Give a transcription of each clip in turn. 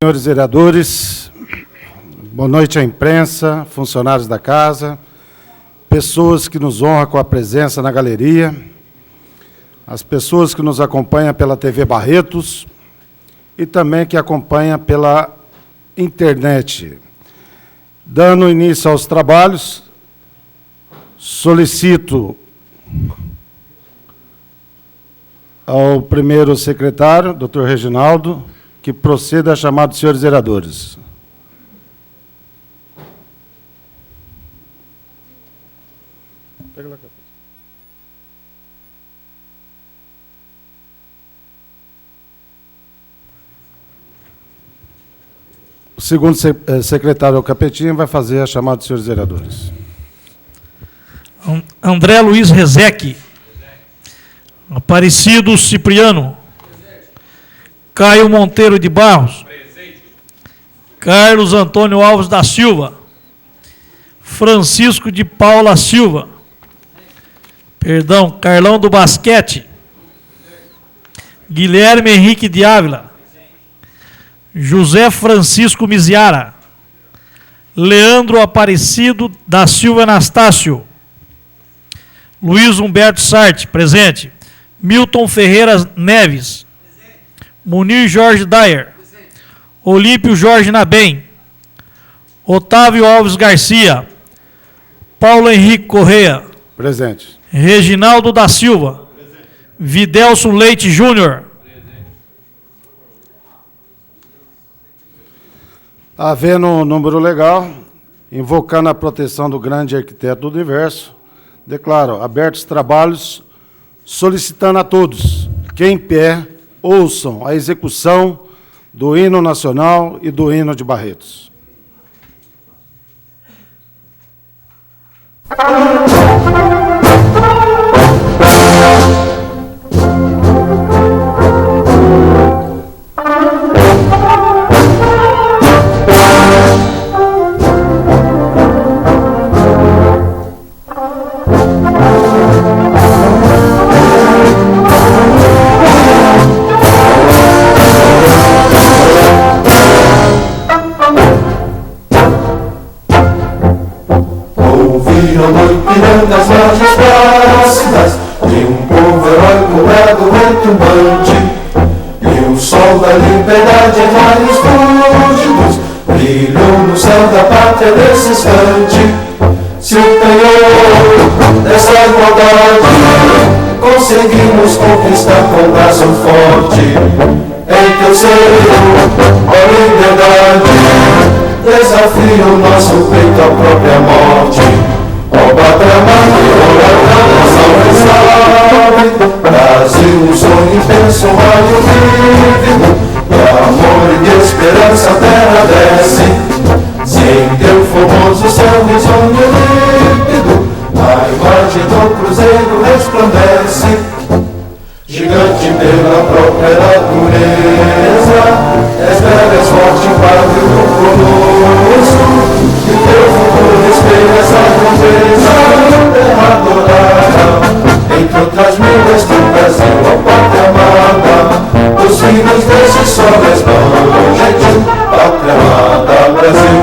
Senhores vereadores, boa noite à imprensa, funcionários da casa, pessoas que nos honram com a presença na galeria, as pessoas que nos acompanham pela TV Barretos e também que acompanham pela internet. Dando início aos trabalhos, solicito ao primeiro secretário, doutor Reginaldo, que proceda a chamar dos senhores vereadores. O segundo secretário, o Capetinha, vai fazer a chamada dos senhores vereadores. André Luiz Rezec. Aparecido Cipriano. Caio Monteiro de Barros. Carlos Antônio Alves da Silva. Francisco de Paula Silva. Carlão do Basquete. Guilherme Henrique de Ávila. José Francisco Miziara. Leandro Aparecido da Silva Anastácio. Luiz Humberto Sarte, presente. Milton Ferreira Neves. Munir Jorge Dyer. Olímpio Jorge Nabem. Otávio Alves Garcia. Paulo Henrique Correia. Presente. Reginaldo da Silva. Presente. Videlson Leite Júnior. Havendo um número legal, invocando a proteção do grande arquiteto do universo, declaro abertos os trabalhos, solicitando a todos que, em pé, ouçam a execução do hino nacional e do hino de Barretos. Das margens plácidas de um povo heróico retumbante, e o sol da liberdade em raios fúlgidos brilhou no céu da pátria nesse instante. Se o penhor dessa igualdade conseguimos conquistar com braço forte, em teu seio, ó liberdade, desafia o nosso peito à própria morte. Ó pátria amada, salve, salve, Brasil, um sonho intenso, um raio vívido, de amor e de esperança a terra desce, sem teu formoso céu risonho límpido, a imagem do cruzeiro resplandece, gigante pela própria natureza, és bela, és forte, padre do colosso, e teu futuro espelha essa grandeza, terra adorada, entre outras milhas do Brasil, ó pátria amada, os filhos desse sol resplandam, gentil, pátria amada, Brasil.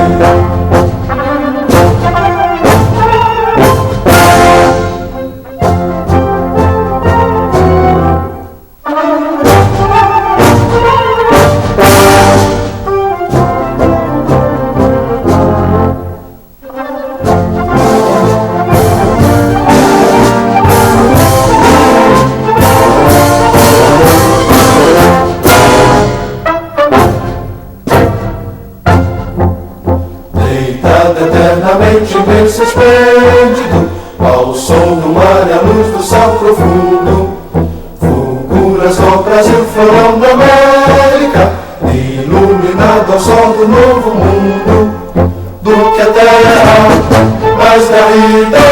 Imenso esplêndido, ao som do mar e à luz do céu profundo, fulguras do Brasil, florão da América, iluminado ao sol do novo mundo, do que a terra mais garrida,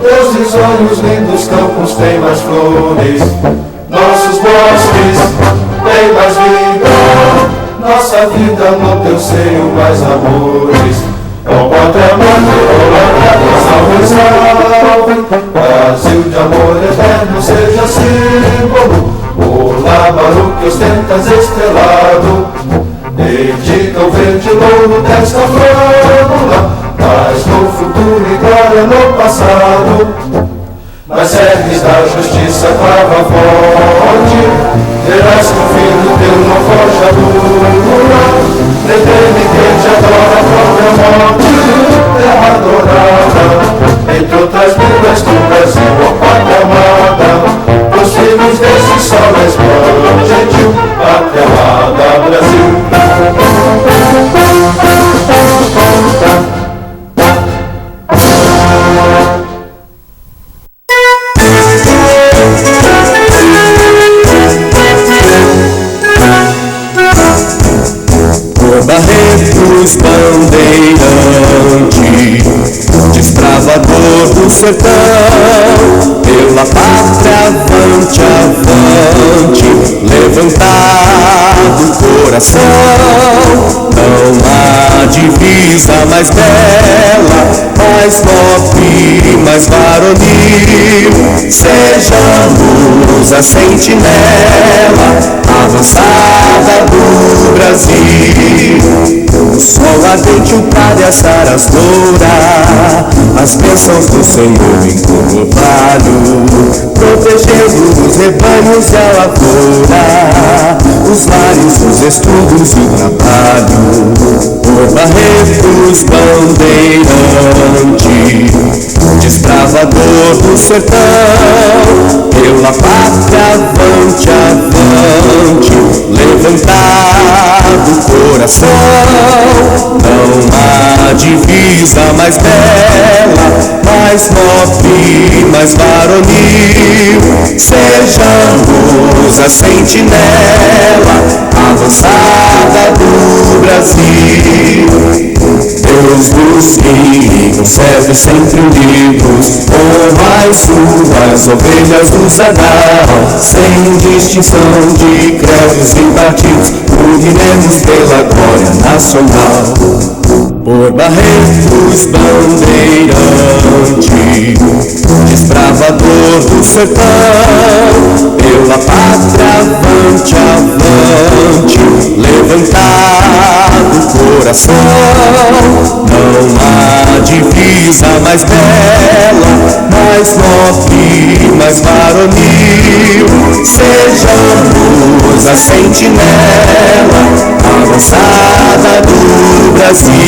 teus risonhos lindos campos têm mais flores, nossos bosques têm mais vida, nossa vida no teu seio mais amores. Ó pátria amada, salve, salve, Brasil de amor eterno seja símbolo, o lábaro que ostentas estrelado, dedica o verde louro desta flâmula, mas no futuro e glória no passado. Nas serres da justiça crava forte, verás que o filho teu não foge a lua, pretende que te adora a própria morte, terra adorada, entre outras vidas do Brasil, ó pátria amada, os filhos desse sol gentil, pátria amada, Brasil. Barretos bandeirante, destravador do sertão, pela pátria avante, avante, levantado o coração. Não há divisa mais bela, mais nobre, mais varonil, sejamos a sentinela avançada do Brasil. O sol ardente, o prado e as aras doura, as bênçãos do Senhor em orvalho, protegendo os rebanhos e a lavoura, os lares, os estudos e o trabalho. Por Barretos bandeirante, destravador do sertão, pela pátria avante, avante, levantado o coração. Não há divisa mais bela, mais nobre, mais varonil, sejamos a sentinela avançada do Brasil. Deus dos que serve sempre unidos, honrai suas ovelhas do Zadal, sem distinção de credos e partidos, uniremos pela glória nacional. Por Barretos bandeirante, desbravador do sertão, pela pátria avante, avante, levantado o coração. Não há divisa mais bela, mais nobre, mais varonil, sejamos a sentinela avançada do Brasil.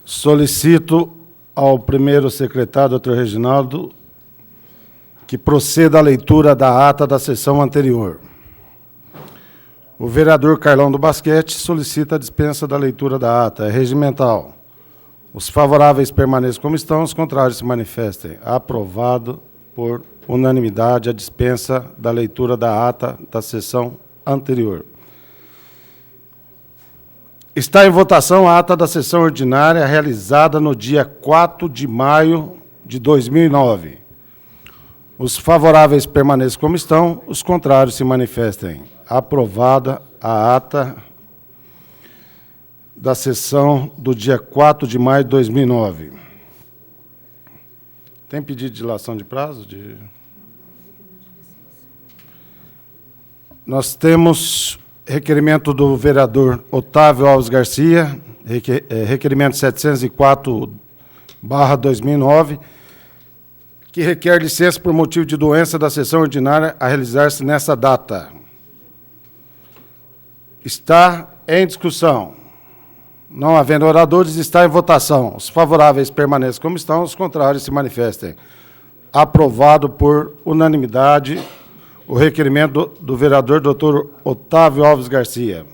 Solicito ao primeiro secretário, doutor Reginaldo, que proceda à leitura da ata da sessão anterior. O vereador Carlão do Basquete solicita a dispensa da leitura da ata. É regimental. Os favoráveis permaneçam como estão, os contrários se manifestem. Aprovado por unanimidade a dispensa da leitura da ata da sessão anterior. Está em votação a ata da sessão ordinária realizada no dia 4 de maio de 2009. Os favoráveis permaneçam como estão, os contrários se manifestem. Aprovada a ata da sessão do dia 4 de maio de 2009. Tem pedido de dilação de prazo? Nós temos requerimento do vereador Otávio Alves Garcia, requerimento 704/2009, que requer licença por motivo de doença da sessão ordinária a realizar-se nessa data. Está em discussão. Não havendo oradores, está em votação. Os favoráveis permaneçam como estão, os contrários se manifestem. Aprovado por unanimidade o requerimento do vereador doutor Otávio Alves Garcia.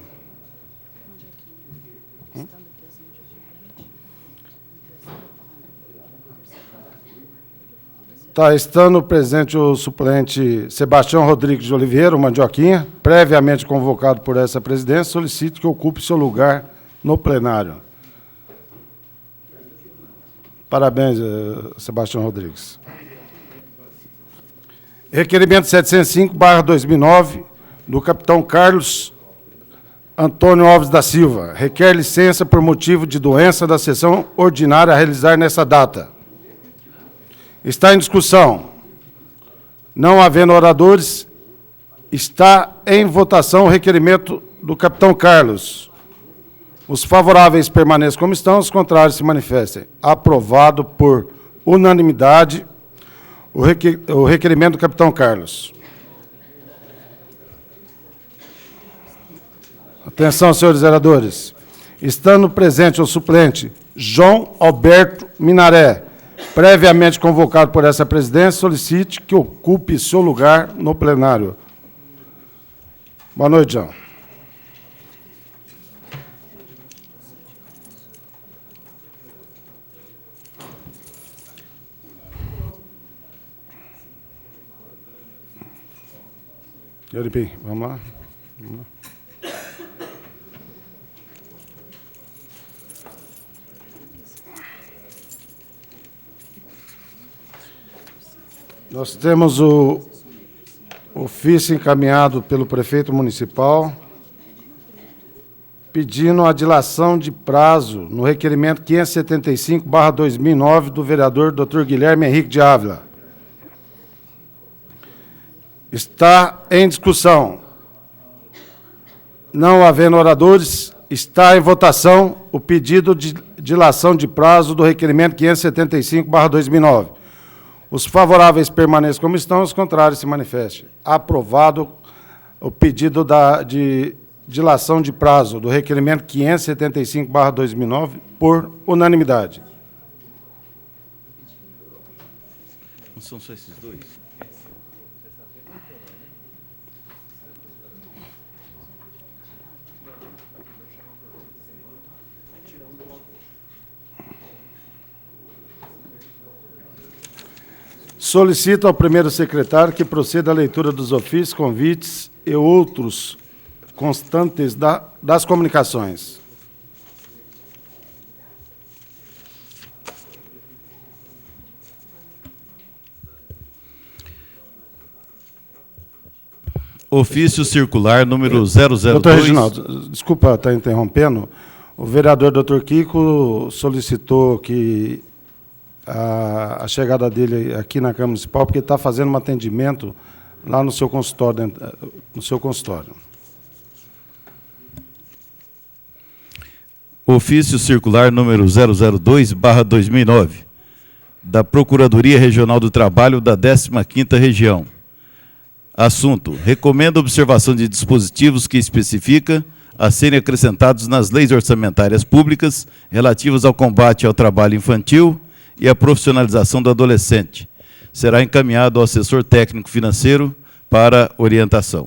Tá, estando presente o suplente Sebastião Rodrigues de Oliveira, o Mandioquinha, previamente convocado por essa presidência, solicito que ocupe seu lugar no plenário. Parabéns, Sebastião Rodrigues. Requerimento 705/2009, do capitão Carlos Antônio Alves da Silva. Requer licença por motivo de doença da sessão ordinária a realizar nessa data. Está em discussão. Não havendo oradores, está em votação o requerimento do capitão Carlos. Os favoráveis permaneçam como estão, os contrários se manifestem. Aprovado por unanimidade o requerimento do capitão Carlos. Atenção, senhores vereadores. Estando presente o suplente João Alberto Minaré, previamente convocado por essa presidência, solicite que ocupe seu lugar no plenário. Boa noite, João. Yoripim, vamos lá. Nós temos o ofício encaminhado pelo prefeito municipal pedindo a dilação de prazo no requerimento 575/2009 do vereador Dr. Guilherme Henrique de Ávila. Está em discussão. Não havendo oradores, está em votação o pedido de dilação de prazo do requerimento 575/2009. Os favoráveis permaneçam como estão, os contrários se manifestem. Aprovado o pedido de dilação de prazo do requerimento 575/2009 por unanimidade. Não são só esses dois? Solicito ao primeiro secretário que proceda à leitura dos ofícios, convites e outros constantes das comunicações. Ofício circular número 002... Doutor Reginaldo, desculpa estar interrompendo. O vereador doutor Kiko solicitou que a chegada dele aqui na Câmara Municipal, porque ele está fazendo um atendimento lá no seu consultório. Ofício circular número 002/2009, da Procuradoria Regional do Trabalho da 15ª Região. Assunto: recomenda observação de dispositivos que especifica a serem acrescentados nas leis orçamentárias públicas relativas ao combate ao trabalho infantil e à profissionalização do adolescente. Será encaminhado ao assessor técnico financeiro para orientação.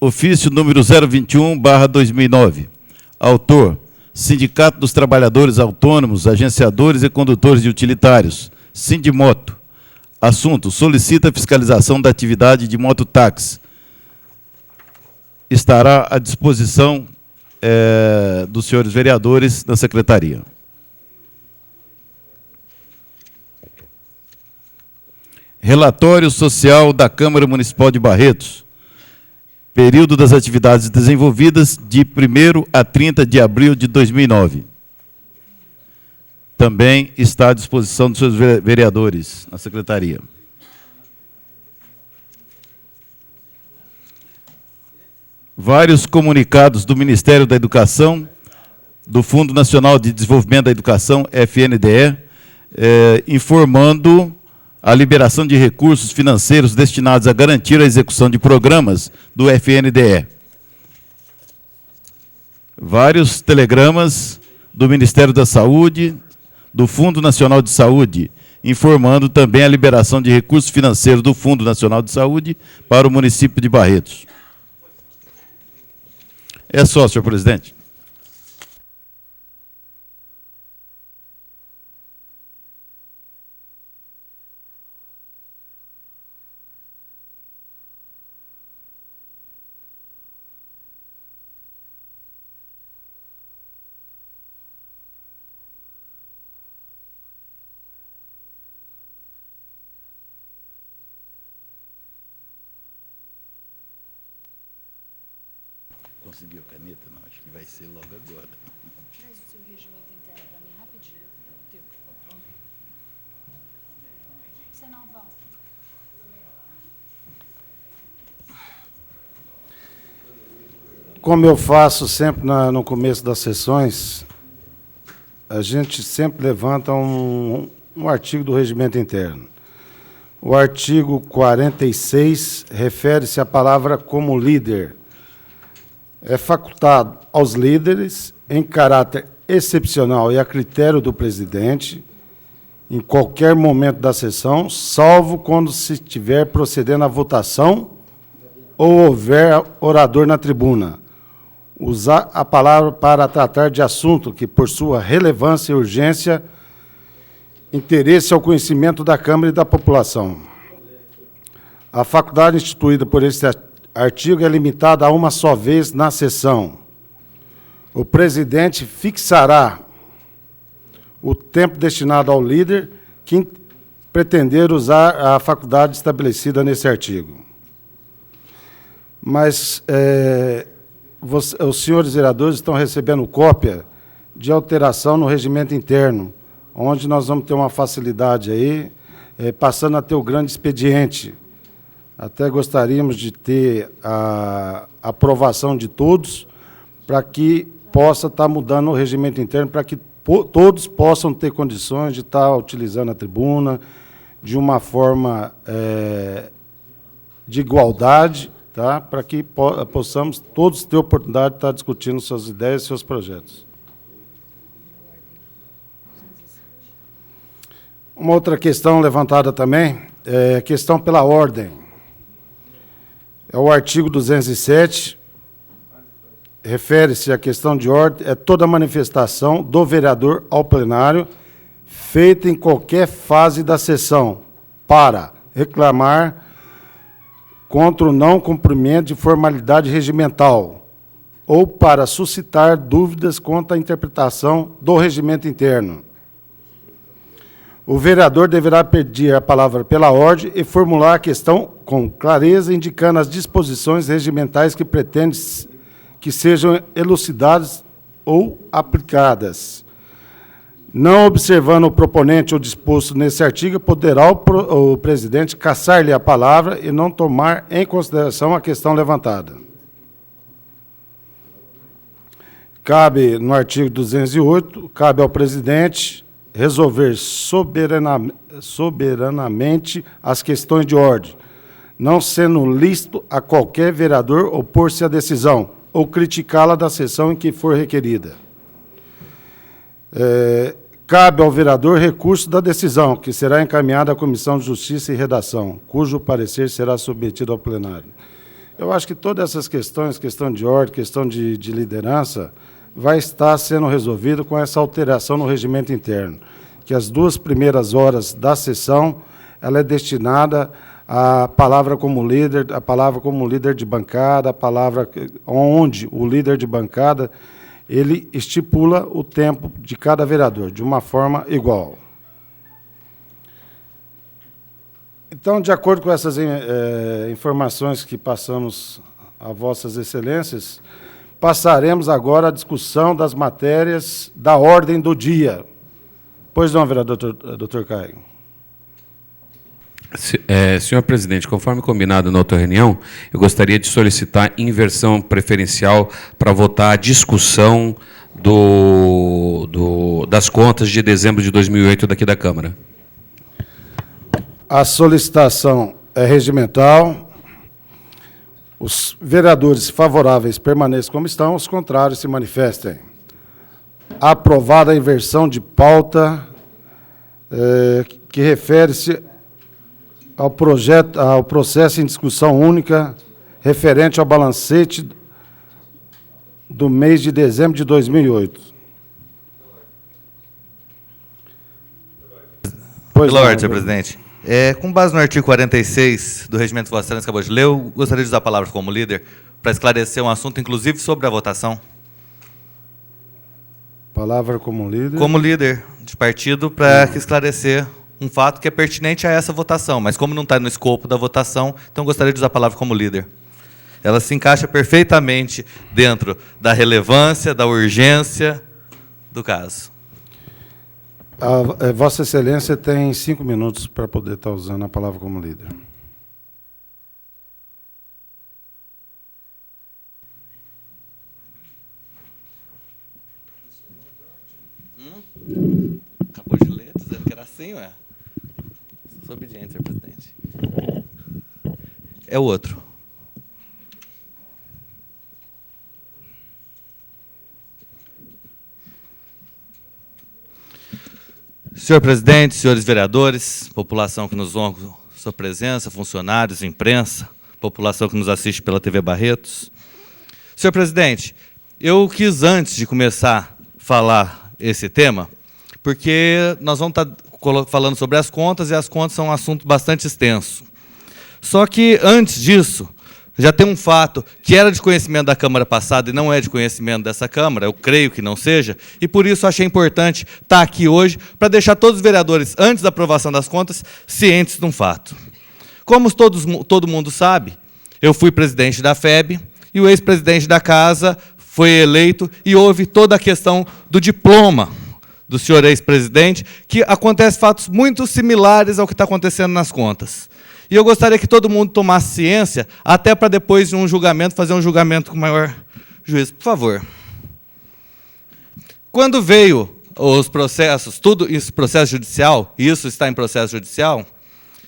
Ofício número 021/2009. Autor: Sindicato dos Trabalhadores Autônomos, Agenciadores e Condutores de Utilitários, Sindimoto. Assunto: solicita a fiscalização da atividade de mototáxi. Estará à disposição dos senhores vereadores na secretaria. Relatório social da Câmara Municipal de Barretos. Período das atividades desenvolvidas de 1º a 30 de abril de 2009. Também está à disposição dos seus vereadores na secretaria. Vários comunicados do Ministério da Educação, do Fundo Nacional de Desenvolvimento da Educação, FNDE, informando a liberação de recursos financeiros destinados a garantir a execução de programas do FNDE. Vários telegramas do Ministério da Saúde, do Fundo Nacional de Saúde, informando também a liberação de recursos financeiros do Fundo Nacional de Saúde para o município de Barretos. É só, senhor presidente. conseguiu a caneta? Não, acho que vai ser logo agora. Traz o seu regimento interno para mim rapidinho. Teu. Você não vai. Como eu faço sempre no começo das sessões, a gente sempre levanta um artigo do regimento interno. O artigo 46 refere-se à palavra como líder. É facultado aos líderes, em caráter excepcional e a critério do presidente, em qualquer momento da sessão, salvo quando se estiver procedendo à votação ou houver orador na tribuna, usar a palavra para tratar de assunto que, por sua relevância e urgência, interesse ao conhecimento da Câmara e da população. A faculdade instituída por este artigo é limitada a uma só vez na sessão. O presidente fixará o tempo destinado ao líder que pretender usar a faculdade estabelecida nesse artigo. Mas os senhores vereadores estão recebendo cópia de alteração no regimento interno, onde nós vamos ter uma facilidade aí, passando a ter o grande expediente. Até gostaríamos de ter a aprovação de todos, para que possa estar mudando o regimento interno, para que todos possam ter condições de estar utilizando a tribuna de uma forma de igualdade, tá? Para que possamos todos ter oportunidade de estar discutindo suas ideias e seus projetos. Uma outra questão levantada também é a questão pela ordem. É o artigo 207, refere-se à questão de ordem, é toda manifestação do vereador ao plenário, feita em qualquer fase da sessão, para reclamar contra o não cumprimento de formalidade regimental, ou para suscitar dúvidas quanto à interpretação do regimento interno. O vereador deverá pedir a palavra pela ordem e formular a questão com clareza, indicando as disposições regimentais que pretende que sejam elucidadas ou aplicadas. Não observando o proponente ou disposto nesse artigo, poderá o presidente cassar-lhe a palavra e não tomar em consideração a questão levantada. Cabe, no artigo 208, cabe ao presidente resolver soberanamente as questões de ordem, não sendo lícito a qualquer vereador opor-se à decisão ou criticá-la da sessão em que for requerida. Cabe ao vereador recurso da decisão, que será encaminhada à Comissão de Justiça e Redação, cujo parecer será submetido ao plenário. Eu acho que todas essas questões, questão de ordem, questão de liderança, vai estar sendo resolvido com essa alteração no regimento interno, que as 2 primeiras horas da sessão, ela é destinada à palavra como líder, a palavra como líder de bancada, a palavra onde o líder de bancada, ele estipula o tempo de cada vereador, de uma forma igual. Então, de acordo com essas informações que passamos a vossas excelências, passaremos agora à discussão das matérias da ordem do dia. Pois não, vereador Dr. Caio. Senhor presidente, conforme combinado na outra reunião, eu gostaria de solicitar inversão preferencial para votar a discussão das contas de dezembro de 2008 daqui da Câmara. A solicitação é regimental. Os vereadores favoráveis permaneçam como estão, os contrários se manifestem. Aprovada a inversão de pauta que refere-se ao processo em discussão única referente ao balancete do mês de dezembro de 2008. Pela ordem, senhor presidente. Com base no artigo 46 do regimento que Vossa Excelência acabou de ler, eu gostaria de usar a palavra como líder para esclarecer um assunto, inclusive sobre a votação. Palavra como líder. Como líder de partido, para esclarecer um fato que é pertinente a essa votação, mas como não está no escopo da votação, então gostaria de usar a palavra como líder. ela se encaixa perfeitamente dentro da relevância, da urgência do caso. Vossa Excelência tem 5 minutos para poder estar usando a palavra como líder. Acabou de ler, dizendo que era assim, ué. Sou obediente, senhor presidente. É o outro. Senhor presidente, senhores vereadores, população que nos honra com sua presença, funcionários, imprensa, população que nos assiste pela TV Barretos. Senhor presidente, eu quis, antes de começar a falar esse tema, porque nós vamos estar falando sobre as contas, e as contas são um assunto bastante extenso. Só que, antes disso, já tem um fato que era de conhecimento da Câmara passada e não é de conhecimento dessa Câmara, eu creio que não seja, e por isso achei importante estar aqui hoje para deixar todos os vereadores, antes da aprovação das contas, cientes de um fato. Como todo mundo sabe, eu fui presidente da FEB e o ex-presidente da Casa foi eleito e houve toda a questão do diploma do senhor ex-presidente, que acontece fatos muito similares ao que está acontecendo nas contas. E eu gostaria que todo mundo tomasse ciência, até para depois de um julgamento, fazer um julgamento com maior juízo. Por favor. Quando veio os processos, tudo isso processo judicial, e isso está em processo judicial,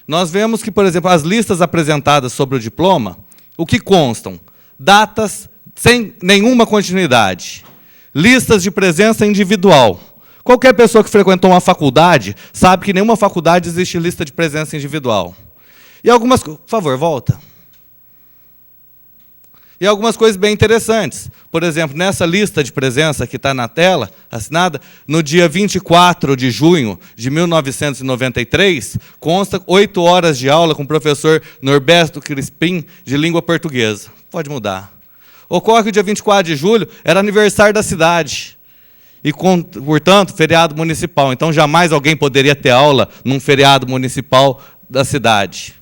nós vemos que, por exemplo, as listas apresentadas sobre o diploma, o que constam? Datas sem nenhuma continuidade. Listas de presença individual. Qualquer pessoa que frequentou uma faculdade sabe que nenhuma faculdade existe lista de presença individual. E algumas... Por favor, volta. E algumas coisas bem interessantes. Por exemplo, nessa lista de presença que está na tela, assinada, no dia 24 de junho de 1993, consta 8 horas de aula com o professor Norberto Crispim, de língua portuguesa. Pode mudar. Ocorre que o dia 24 de julho era aniversário da cidade. E, portanto, feriado municipal. Então, jamais alguém poderia ter aula num feriado municipal da cidade.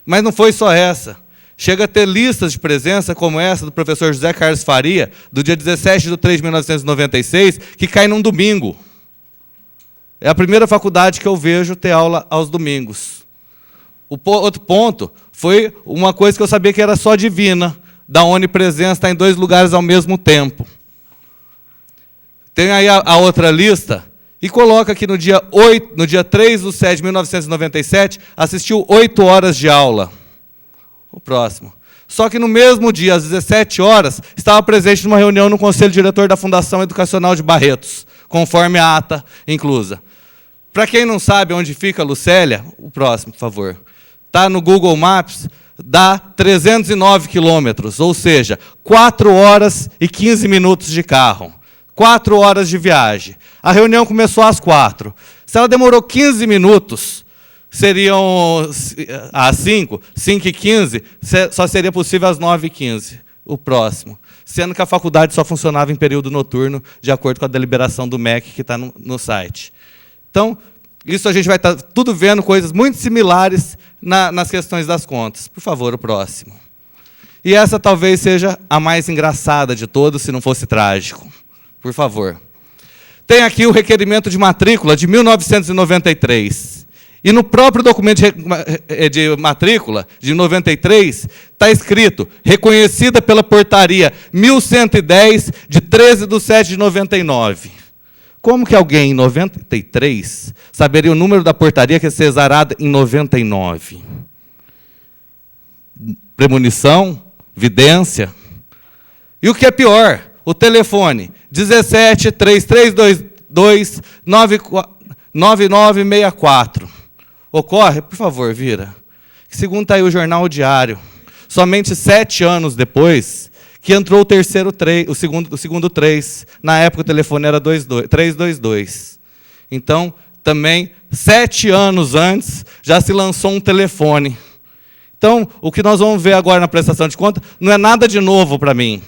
Mas não foi só essa. Chega a ter listas de presença como essa do professor José Carlos Faria, do dia 17 de 3 de 1996, que cai num domingo. É a primeira faculdade que eu vejo ter aula aos domingos. Outro ponto foi uma coisa que eu sabia que era só divina, da onipresença está em 2 lugares ao mesmo tempo. Tem aí a outra lista, e coloca que no dia 3 de 7 de 1997, assistiu 8 horas de aula. O próximo. Só que no mesmo dia, às 17 horas, estava presente numa reunião no Conselho Diretor da Fundação Educacional de Barretos, conforme a ata inclusa. Para quem não sabe onde fica Lucélia, o próximo, por favor. Está no Google Maps, dá 309 quilômetros, ou seja, 4 horas e 15 minutos de carro. 4 horas de viagem. A reunião começou às 4. Se ela demorou 15 minutos, seriam às 5, 5h15, só seria possível às 9h15. O próximo. Sendo que a faculdade só funcionava em período noturno, de acordo com a deliberação do MEC, que está no site. Então, isso a gente vai estar tudo vendo coisas muito similares nas questões das contas. Por favor, o próximo. E essa talvez seja a mais engraçada de todas, se não fosse trágico. Por favor. Tem aqui o requerimento de matrícula de 1993. E no próprio documento de matrícula de 93, está escrito, reconhecida pela portaria 1110, de 13 de 7 de 99. Como que alguém em 93 saberia o número da portaria que ia ser exarada em 99? Premonição? Vidência? E o que é pior, o telefone 17 3322 9964. Ocorre, por favor, vira. Segundo está aí o Jornal Diário, somente 7 anos depois que entrou o segundo 3. Na época o telefone era 322. Então, também, 7 anos antes, já se lançou um telefone. Então, o que nós vamos ver agora na prestação de conta não é nada de novo para mim.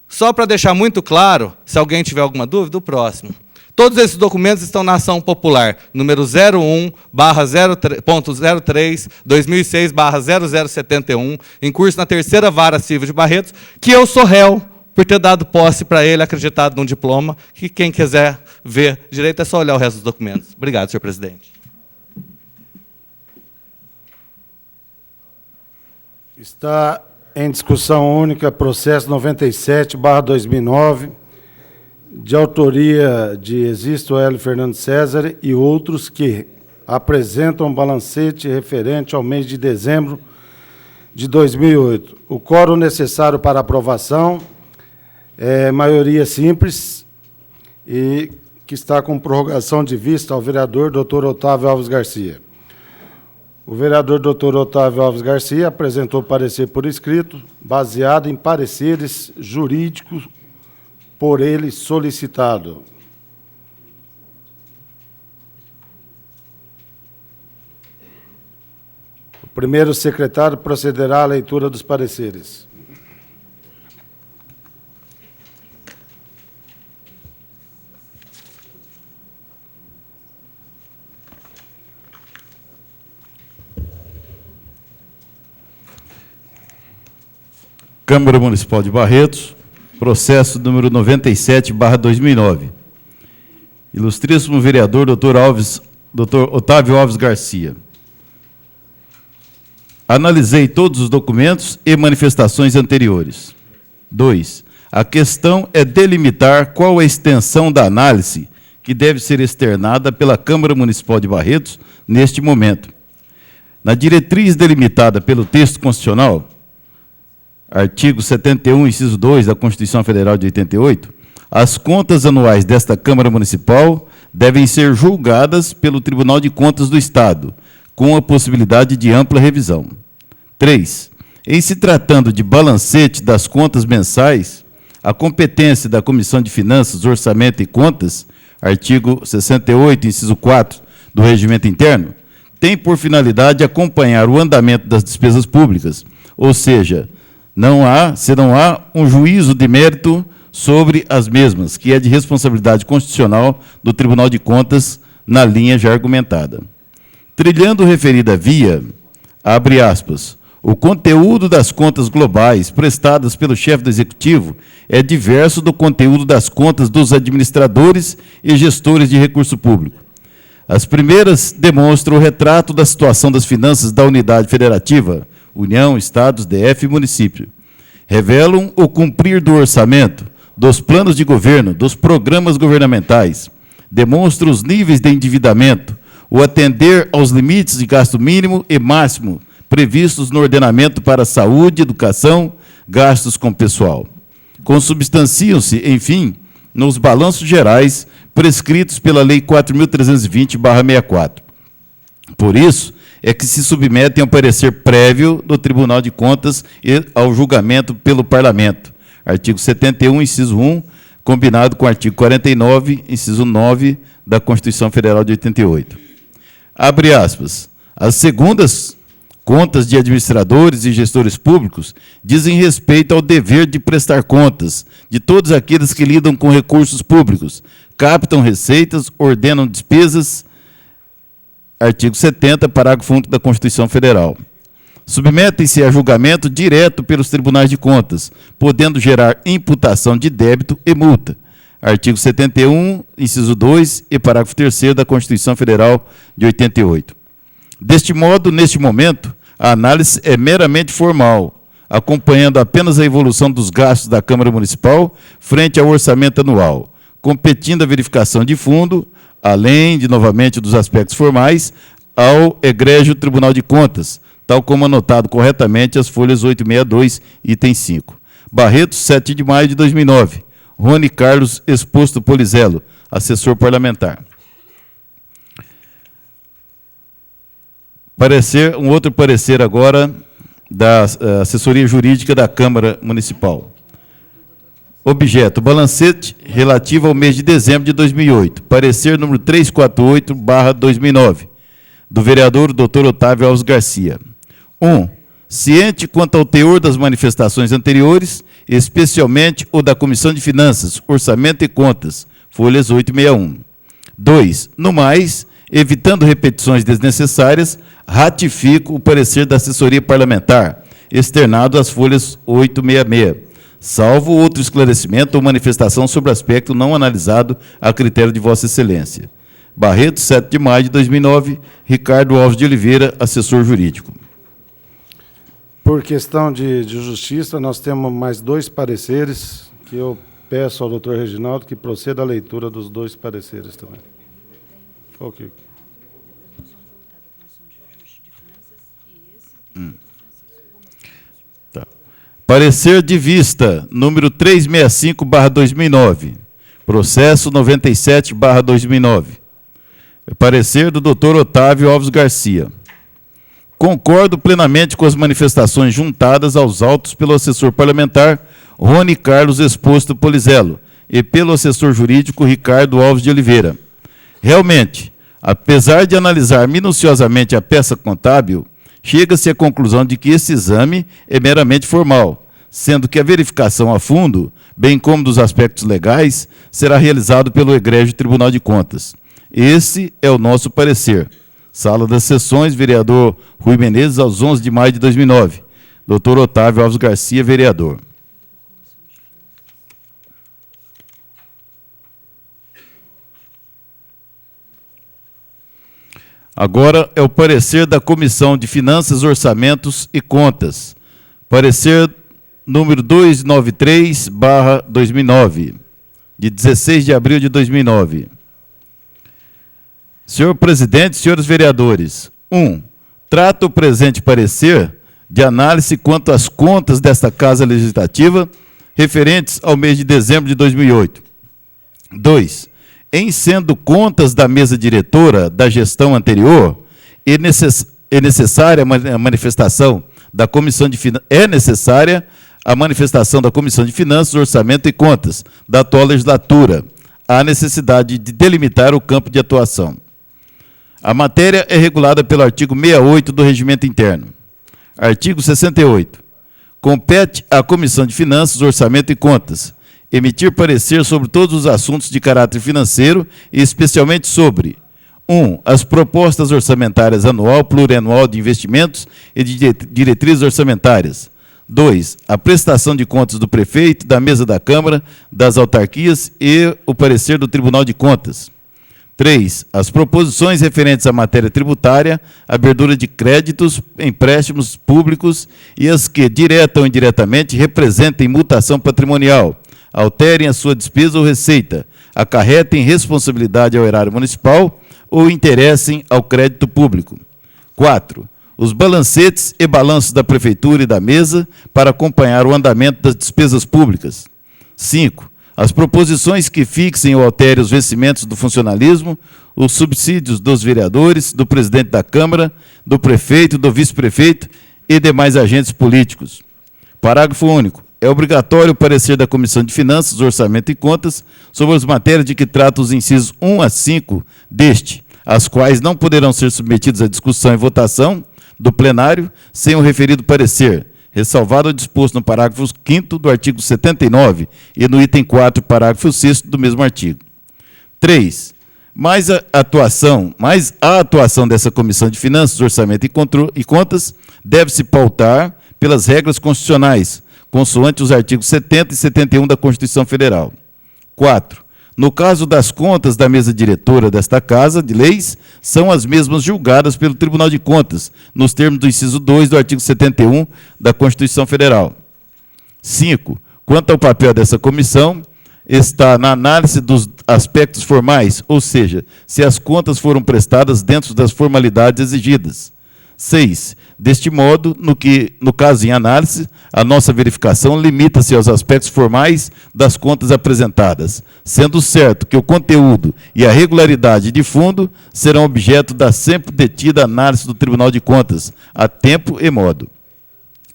Só para deixar muito claro, se alguém tiver alguma dúvida, o próximo. Todos esses documentos estão na ação popular, número 01/03/2006/0071, em curso na 3ª Vara Civil de Barretos, que eu sou réu por ter dado posse para ele, acreditado num diploma, que quem quiser ver direito é só olhar o resto dos documentos. Obrigado, senhor presidente. Está em discussão única processo 97/2009, de autoria de Existo Hélio Fernando César e outros que apresentam um balancete referente ao mês de dezembro de 2008. O quórum necessário para aprovação é maioria simples e que está com prorrogação de vista ao vereador Dr. Otávio Alves Garcia. O vereador Dr. Otávio Alves Garcia apresentou parecer por escrito, baseado em pareceres jurídicos por ele solicitado. O primeiro secretário procederá à leitura dos pareceres. Câmara Municipal de Barretos, processo número 97/2009. Ilustríssimo vereador Dr. Otávio Alves Garcia. Analisei todos os documentos e manifestações anteriores. 2. A questão é delimitar qual a extensão da análise que deve ser externada pela Câmara Municipal de Barretos neste momento. Na diretriz delimitada pelo texto constitucional, artigo 71, inciso 2 da Constituição Federal de 88, as contas anuais desta Câmara Municipal devem ser julgadas pelo Tribunal de Contas do Estado, com a possibilidade de ampla revisão. 3. Em se tratando de balancete das contas mensais, a competência da Comissão de Finanças, Orçamento e Contas, artigo 68, inciso 4 do Regimento Interno, tem por finalidade acompanhar o andamento das despesas públicas, ou seja, se não há um juízo de mérito sobre as mesmas, que é de responsabilidade constitucional do Tribunal de Contas, na linha já argumentada. Trilhando referida via, abre aspas, o conteúdo das contas globais prestadas pelo chefe do Executivo é diverso do conteúdo das contas dos administradores e gestores de recurso público. As primeiras demonstram o retrato da situação das finanças da unidade federativa, União, Estados, DF e município. Revelam o cumprir do orçamento, dos planos de governo, dos programas governamentais. Demonstram os níveis de endividamento, o atender aos limites de gasto mínimo e máximo previstos no ordenamento para saúde, educação, gastos com pessoal. Consubstanciam-se, enfim, nos balanços gerais prescritos pela Lei 4.320/64. Por isso, é que se submetem ao parecer prévio do Tribunal de Contas e ao julgamento pelo Parlamento. Artigo 71, inciso 1, combinado com o artigo 49, inciso 9 da Constituição Federal de 88. Abre aspas. As segundas contas de administradores e gestores públicos dizem respeito ao dever de prestar contas de todos aqueles que lidam com recursos públicos, captam receitas, ordenam despesas. Artigo 70, parágrafo 1º da Constituição Federal. Submetem-se a julgamento direto pelos tribunais de contas, podendo gerar imputação de débito e multa. Artigo 71, inciso 2 e parágrafo 3º da Constituição Federal de 88. Deste modo, neste momento, a análise é meramente formal, acompanhando apenas a evolução dos gastos da Câmara Municipal frente ao orçamento anual, competindo a verificação de fundo, além de, novamente, dos aspectos formais, ao egrégio Tribunal de Contas, tal como anotado corretamente as folhas 862, item 5. Barretos, 7 de maio de 2009. Rony Carlos Exposto Polizelo, assessor parlamentar. Um outro parecer agora da assessoria jurídica da Câmara Municipal. Objeto, balancete relativo ao mês de dezembro de 2008. Parecer número 348/2009, do vereador Dr. Otávio Alves Garcia. 1. Ciente quanto ao teor das manifestações anteriores, especialmente o da Comissão de Finanças, Orçamento e Contas, folhas 861. 2. No mais, evitando repetições desnecessárias, ratifico o parecer da assessoria parlamentar, externado às folhas 866, salvo outro esclarecimento ou manifestação sobre aspecto não analisado a critério de Vossa Excelência. Barreto, 7 de maio de 2009, Ricardo Alves de Oliveira, assessor jurídico. Por questão de justiça, nós temos mais 2 pareceres, que eu peço ao doutor Reginaldo que proceda à leitura dos 2 pareceres também. Ok. Tá. Parecer de vista, número 365/2009, processo 97/2009. Parecer do doutor Otávio Alves Garcia. Concordo plenamente com as manifestações juntadas aos autos pelo assessor parlamentar Rony Carlos Exposto Polizello e pelo assessor jurídico Ricardo Alves de Oliveira. Realmente, apesar de analisar minuciosamente a peça contábil, chega-se à conclusão de que esse exame é meramente formal, sendo que a verificação a fundo, bem como dos aspectos legais, será realizado pelo egrégio Tribunal de Contas. Esse é o nosso parecer. Sala das Sessões, vereador Rui Menezes, aos 11 de maio de 2009. Doutor Otávio Alves Garcia, vereador. Agora é o parecer da Comissão de Finanças, Orçamentos e Contas. Parecer número 293/2009, de 16 de abril de 2009. Senhor presidente, senhores vereadores, 1. Trata o presente parecer de análise quanto às contas desta Casa Legislativa referentes ao mês de dezembro de 2008. 2. Em sendo contas da mesa diretora da gestão anterior, é necessária a manifestação da Comissão de Finanças, Orçamento e Contas da atual legislatura. Há necessidade de delimitar o campo de atuação. A matéria é regulada pelo artigo 68 do Regimento Interno. Artigo 68. Compete à Comissão de Finanças, Orçamento e Contas emitir parecer sobre todos os assuntos de caráter financeiro e especialmente sobre 1. As propostas orçamentárias anual, plurianual de investimentos e de diretrizes orçamentárias. 2. A prestação de contas do prefeito, da mesa da Câmara, das autarquias e o parecer do Tribunal de Contas. 3. As proposições referentes à matéria tributária, abertura de créditos, empréstimos públicos e as que, direta ou indiretamente, representem mutação patrimonial, alterem a sua despesa ou receita, acarretem responsabilidade ao erário municipal ou interessem ao crédito público. 4. Os balancetes e balanços da Prefeitura e da mesa para acompanhar o andamento das despesas públicas. 5. As proposições que fixem ou alterem os vencimentos do funcionalismo, os subsídios dos vereadores, do presidente da Câmara, do prefeito, do vice-prefeito e demais agentes políticos. Parágrafo único. É obrigatório o parecer da Comissão de Finanças, Orçamento e Contas sobre as matérias de que trata os incisos 1 a 5 deste, as quais não poderão ser submetidos à discussão e votação do plenário sem o referido parecer, ressalvado o disposto no parágrafo 5º do artigo 79 e no item 4, parágrafo 6º do mesmo artigo. 3. Mas a atuação dessa Comissão de Finanças, Orçamento e Contas deve-se pautar pelas regras constitucionais, consoante os artigos 70 e 71 da Constituição Federal. 4. No caso das contas da mesa diretora desta Casa de Leis, são as mesmas julgadas pelo Tribunal de Contas, nos termos do inciso 2 do artigo 71 da Constituição Federal. 5. Quanto ao papel dessa comissão, está na análise dos aspectos formais, ou seja, se as contas foram prestadas dentro das formalidades exigidas. 6. Deste modo, no caso em análise, a nossa verificação limita-se aos aspectos formais das contas apresentadas, sendo certo que o conteúdo e a regularidade de fundo serão objeto da sempre detida análise do Tribunal de Contas, a tempo e modo.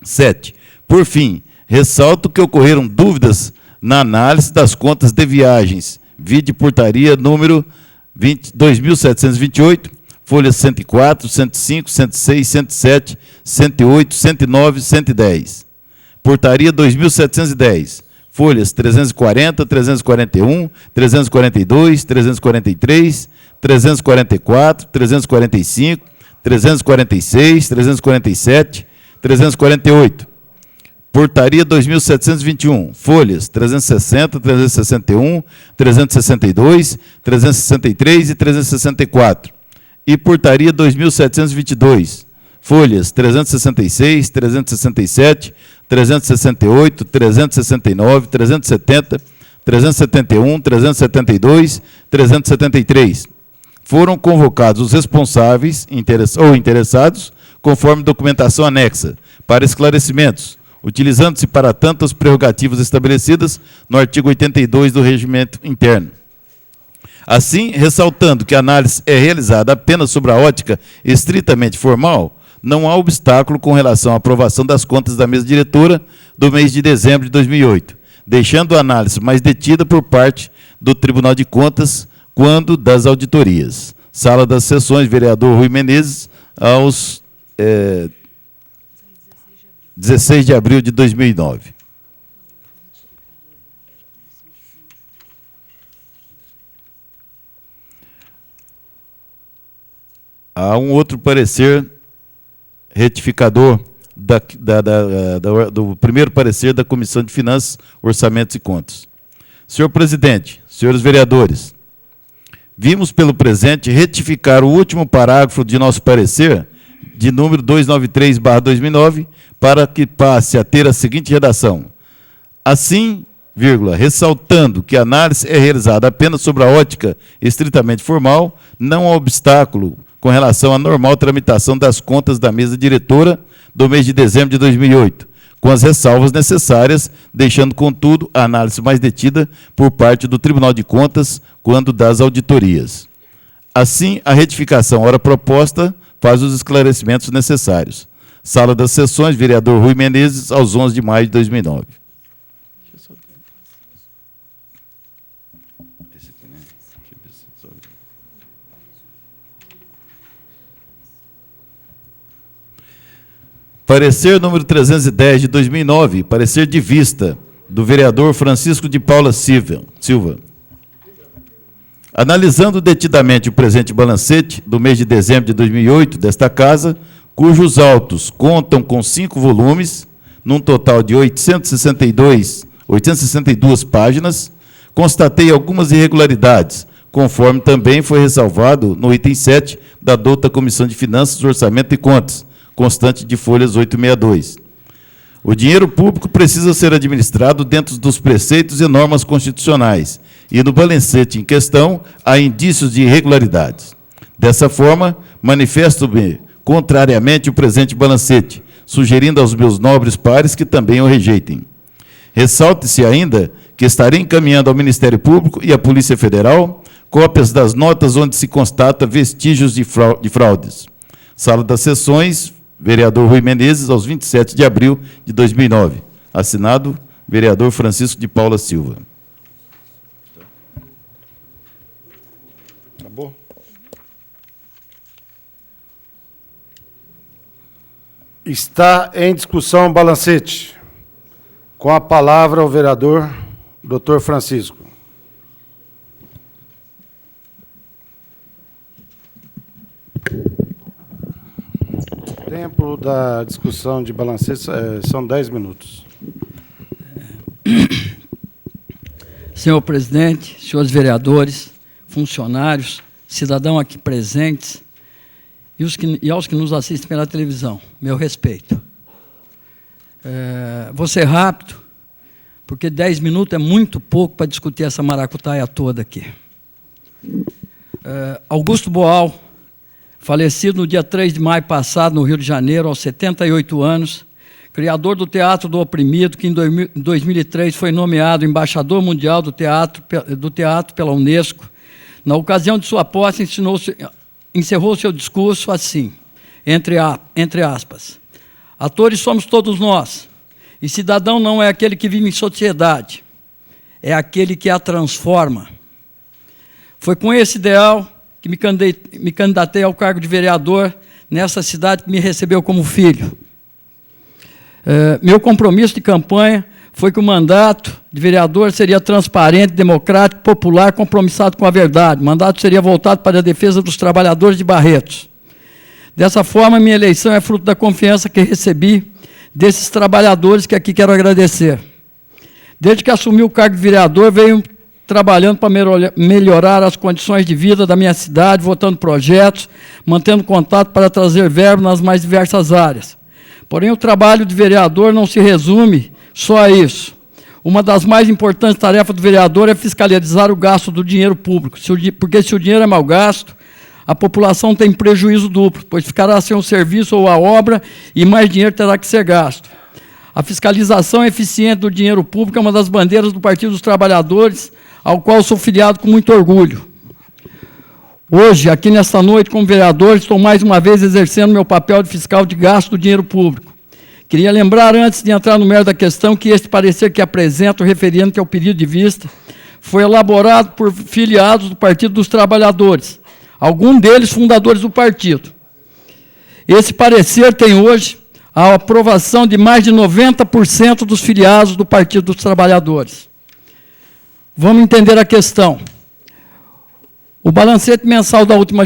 7. Por fim, ressalto que ocorreram dúvidas na análise das contas de viagens, vide portaria número 2728, folhas 104, 105, 106, 107, 108, 109 e 110. Portaria 2710, folhas 340, 341, 342, 343, 344, 345, 346, 347, 348. Portaria 2.721, folhas 360, 361, 362, 363 e 364. E portaria 2.722, folhas 366, 367, 368, 369, 370, 371, 372, 373. Foram convocados os responsáveis ou interessados, conforme documentação anexa, para esclarecimentos, utilizando-se para tanto as prerrogativas estabelecidas no artigo 82 do Regimento Interno. Assim, ressaltando que a análise é realizada apenas sobre a ótica estritamente formal, não há obstáculo com relação à aprovação das contas da mesa diretora do mês de dezembro de 2008, deixando a análise mais detida por parte do Tribunal de Contas quando das auditorias. Sala das Sessões, vereador Rui Menezes, aos 16 de abril de 2009. Há um outro parecer retificador do primeiro parecer da Comissão de Finanças, Orçamentos e Contas. Senhor presidente, senhores vereadores, vimos pelo presente retificar o último parágrafo de nosso parecer, de número 293/2009, para que passe a ter a seguinte redação. Assim, ressaltando que a análise é realizada apenas sobre a ótica estritamente formal, não há obstáculo com relação à normal tramitação das contas da mesa diretora do mês de dezembro de 2008, com as ressalvas necessárias, deixando, contudo, a análise mais detida por parte do Tribunal de Contas quando das auditorias. Assim, a retificação ora proposta faz os esclarecimentos necessários. Sala das Sessões, vereador Rui Menezes, aos 11 de maio de 2009. Parecer número 310 de 2009, parecer de vista do vereador Francisco de Paula Silva. Analisando detidamente o presente balancete do mês de dezembro de 2008 desta casa, cujos autos contam com 5 volumes, num total de 862 páginas, constatei algumas irregularidades, conforme também foi ressalvado no item 7 da dota Comissão de Finanças, Orçamento e Contas, constante de folhas 862. O dinheiro público precisa ser administrado dentro dos preceitos e normas constitucionais, e no balancete em questão há indícios de irregularidades. Dessa forma, manifesto-me contrariamente o presente balancete, sugerindo aos meus nobres pares que também o rejeitem. Ressalte-se ainda que estarei encaminhando ao Ministério Público e à Polícia Federal cópias das notas onde se constata vestígios de fraudes. Sala das Sessões, vereador Rui Menezes, aos 27 de abril de 2009. Assinado, vereador Francisco de Paula Silva. Acabou? Está em discussão o balancete. Com a palavra o vereador Dr. Francisco. O tempo da discussão de balancete são 10 minutos. Senhor presidente, senhores vereadores, funcionários, cidadãos aqui presentes e aos que nos assistem pela televisão, meu respeito. Vou ser rápido, porque 10 minutos é muito pouco para discutir essa maracutaia toda aqui. Augusto Boal, falecido no dia 3 de maio passado, no Rio de Janeiro, aos 78 anos, criador do Teatro do Oprimido, que em 2003 foi nomeado embaixador mundial do teatro pela Unesco. Na ocasião de sua posse, encerrou seu discurso assim, entre aspas, atores somos todos nós, e cidadão não é aquele que vive em sociedade, é aquele que a transforma. Foi com esse ideal que me candidatei ao cargo de vereador nessa cidade que me recebeu como filho. Meu compromisso de campanha foi que o mandato de vereador seria transparente, democrático, popular, compromissado com a verdade. O mandato seria voltado para a defesa dos trabalhadores de Barretos. Dessa forma, minha eleição é fruto da confiança que recebi desses trabalhadores, que aqui quero agradecer. Desde que assumi o cargo de vereador, venho trabalhando para melhorar as condições de vida da minha cidade, votando projetos, mantendo contato para trazer verba nas mais diversas áreas. Porém, o trabalho de vereador não se resume só a isso. Uma das mais importantes tarefas do vereador é fiscalizar o gasto do dinheiro público, porque se o dinheiro é mal gasto, a população tem prejuízo duplo, pois ficará sem o serviço ou a obra e mais dinheiro terá que ser gasto. A fiscalização eficiente do dinheiro público é uma das bandeiras do Partido dos Trabalhadores, ao qual sou filiado com muito orgulho. Hoje, aqui nesta noite, como vereador, estou mais uma vez exercendo meu papel de fiscal de gasto do dinheiro público. Queria lembrar, antes de entrar no mérito da questão, que este parecer que apresento, referente ao pedido de vista, foi elaborado por filiados do Partido dos Trabalhadores, alguns deles fundadores do partido. Esse parecer tem hoje a aprovação de mais de 90% dos filiados do Partido dos Trabalhadores. Vamos entender a questão. O balancete mensal da última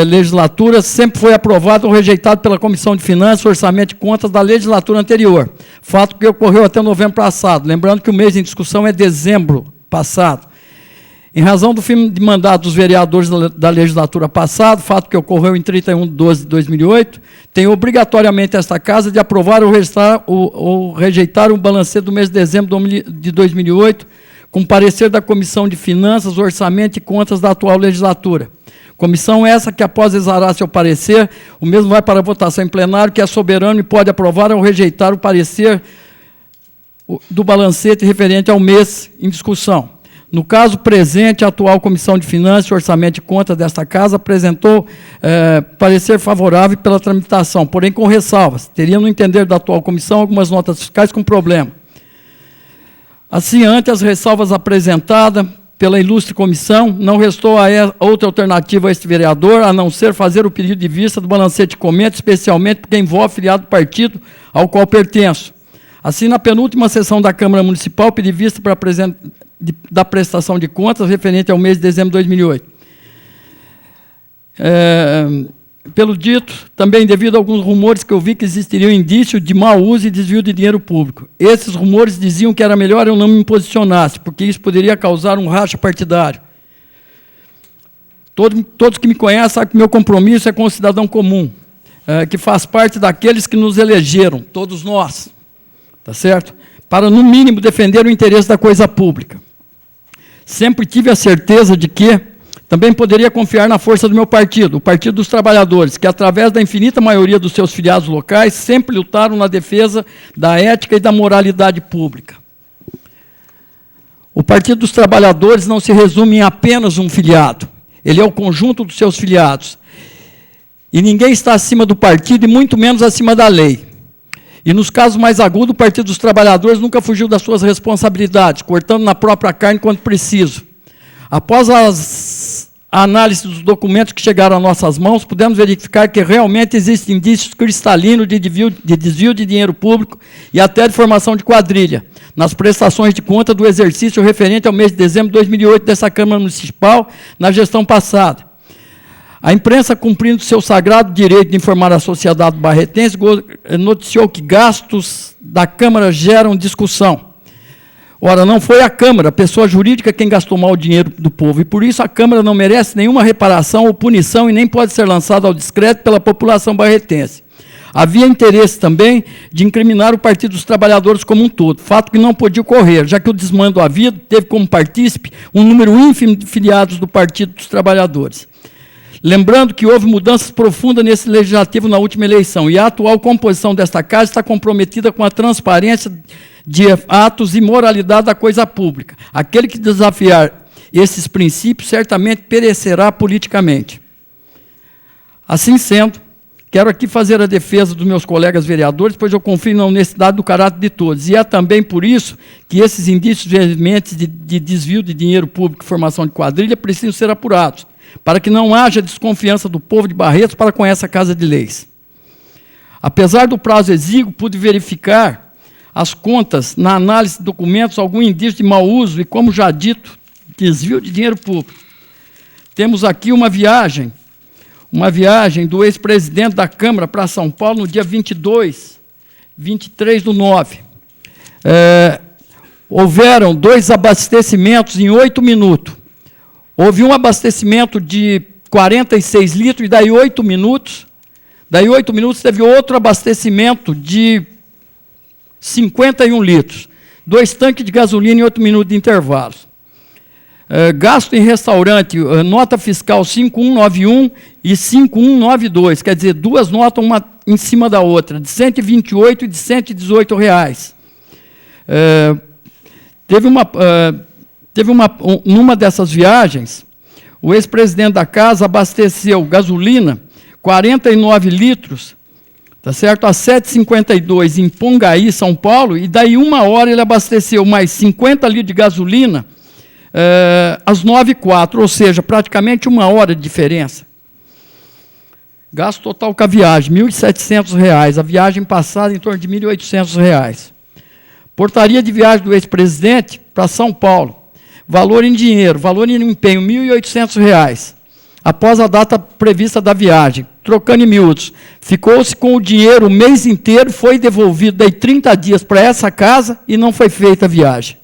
legislatura sempre foi aprovado ou rejeitado pela Comissão de Finanças, Orçamento e Contas da legislatura anterior, fato que ocorreu até novembro passado. Lembrando que o mês em discussão é dezembro passado. Em razão do fim de mandato dos vereadores da legislatura passada, fato que ocorreu em 31/12/2008, tem obrigatoriamente esta Casa de aprovar ou rejeitar o balancete do mês de dezembro de 2008, com parecer da Comissão de Finanças, Orçamento e Contas da atual legislatura. Comissão essa que, após exarar seu parecer, o mesmo vai para a votação em plenário, que é soberano e pode aprovar ou rejeitar o parecer do balancete referente ao mês em discussão. No caso presente, a atual Comissão de Finanças, Orçamento e Contas desta Casa apresentou parecer favorável pela tramitação, porém com ressalvas. Teria, no entender da atual comissão, algumas notas fiscais com problema. Assim, ante as ressalvas apresentadas pela ilustre comissão, não restou outra alternativa a este vereador, a não ser fazer o pedido de vista do balancete de comento, especialmente porque envolve filiado do partido ao qual pertenço. Assim, na penúltima sessão da Câmara Municipal, pedi vista para da prestação de contas referente ao mês de dezembro de 2008. Pelo dito, também devido a alguns rumores que eu vi que existiriam indícios de mau uso e desvio de dinheiro público. Esses rumores diziam que era melhor eu não me posicionasse, porque isso poderia causar um racha partidário. Todos que me conhecem sabem que meu compromisso é com o cidadão comum, que faz parte daqueles que nos elegeram, todos nós, tá certo? Para, no mínimo, defender o interesse da coisa pública. Sempre tive a certeza de que também poderia confiar na força do meu partido, o Partido dos Trabalhadores, que, através da infinita maioria dos seus filiados locais, sempre lutaram na defesa da ética e da moralidade pública. O Partido dos Trabalhadores não se resume em apenas um filiado. Ele é o conjunto dos seus filiados. E ninguém está acima do partido, e muito menos acima da lei. E nos casos mais agudos, o Partido dos Trabalhadores nunca fugiu das suas responsabilidades, cortando na própria carne quando preciso. Após a análise dos documentos que chegaram às nossas mãos, pudemos verificar que realmente existem indícios cristalinos de desvio de dinheiro público e até de formação de quadrilha, nas prestações de conta do exercício referente ao mês de dezembro de 2008 dessa Câmara Municipal, na gestão passada. A imprensa, cumprindo seu sagrado direito de informar a sociedade barretense, noticiou que gastos da Câmara geram discussão. Ora, não foi a Câmara, a pessoa jurídica, quem gastou mal o dinheiro do povo, e por isso a Câmara não merece nenhuma reparação ou punição e nem pode ser lançada ao descrédito pela população barretense. Havia interesse também de incriminar o Partido dos Trabalhadores como um todo, fato que não podia ocorrer, já que o desmando havido teve como partícipe um número ínfimo de filiados do Partido dos Trabalhadores. Lembrando que houve mudanças profundas nesse legislativo na última eleição, e a atual composição desta Casa está comprometida com a transparência de atos e moralidade da coisa pública. Aquele que desafiar esses princípios certamente perecerá politicamente. Assim sendo, quero aqui fazer a defesa dos meus colegas vereadores, pois eu confio na honestidade do caráter de todos. E é também por isso que esses indícios veementes de desvio de dinheiro público e formação de quadrilha precisam ser apurados, para que não haja desconfiança do povo de Barretos para com essa Casa de Leis. Apesar do prazo exíguo, pude verificar as contas, na análise de documentos, algum indício de mau uso e, como já dito, desvio de dinheiro público. Temos aqui uma viagem do ex-presidente da Câmara para São Paulo no dia 23/9. Houveram 2 abastecimentos em 8 minutos. Houve um abastecimento de 46 litros, e daí 8 minutos. Daí 8 minutos teve outro abastecimento de 51 litros. 2 tanques de gasolina em 8 minutos de intervalos. Gasto em restaurante, nota fiscal 5191 e 5192, quer dizer, 2 notas, uma em cima da outra, de R$ 128 e de R$ 118. Numa dessas viagens, o ex-presidente da casa abasteceu gasolina, 49 litros, tá certo? A 7,52 em Pongaí, São Paulo, e daí 1 hora ele abasteceu mais 50 litros de gasolina às 9h04, ou seja, praticamente 1 hora de diferença. Gasto total com a viagem, R$ 1.700. A viagem passada, em torno de R$ 1.800. Portaria de viagem do ex-presidente para São Paulo. Valor em dinheiro, valor em empenho, R$ 1.800. Após a data prevista da viagem, trocando em miúdos, ficou-se com o dinheiro o mês inteiro, foi devolvido daí 30 dias para essa casa e não foi feita a viagem.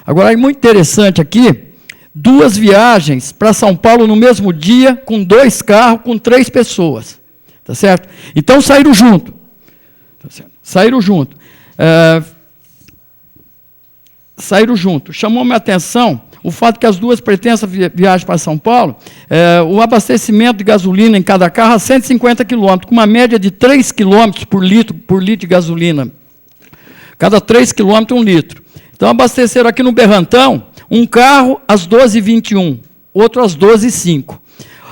Agora, é muito interessante aqui, 2 viagens para São Paulo no mesmo dia, com 2 carros, com 3 pessoas. Tá certo? Então, saíram junto. Tá certo? Saíram junto. Saíram junto. Chamou minha atenção o fato que as 2 pretensas viagens para São Paulo, o abastecimento de gasolina em cada carro a 150 km, com uma média de 3 km por litro de gasolina. Cada 3 km, 1 litro. Então, abasteceram aqui no Berrantão, um carro às 12h21, outro às 12h05.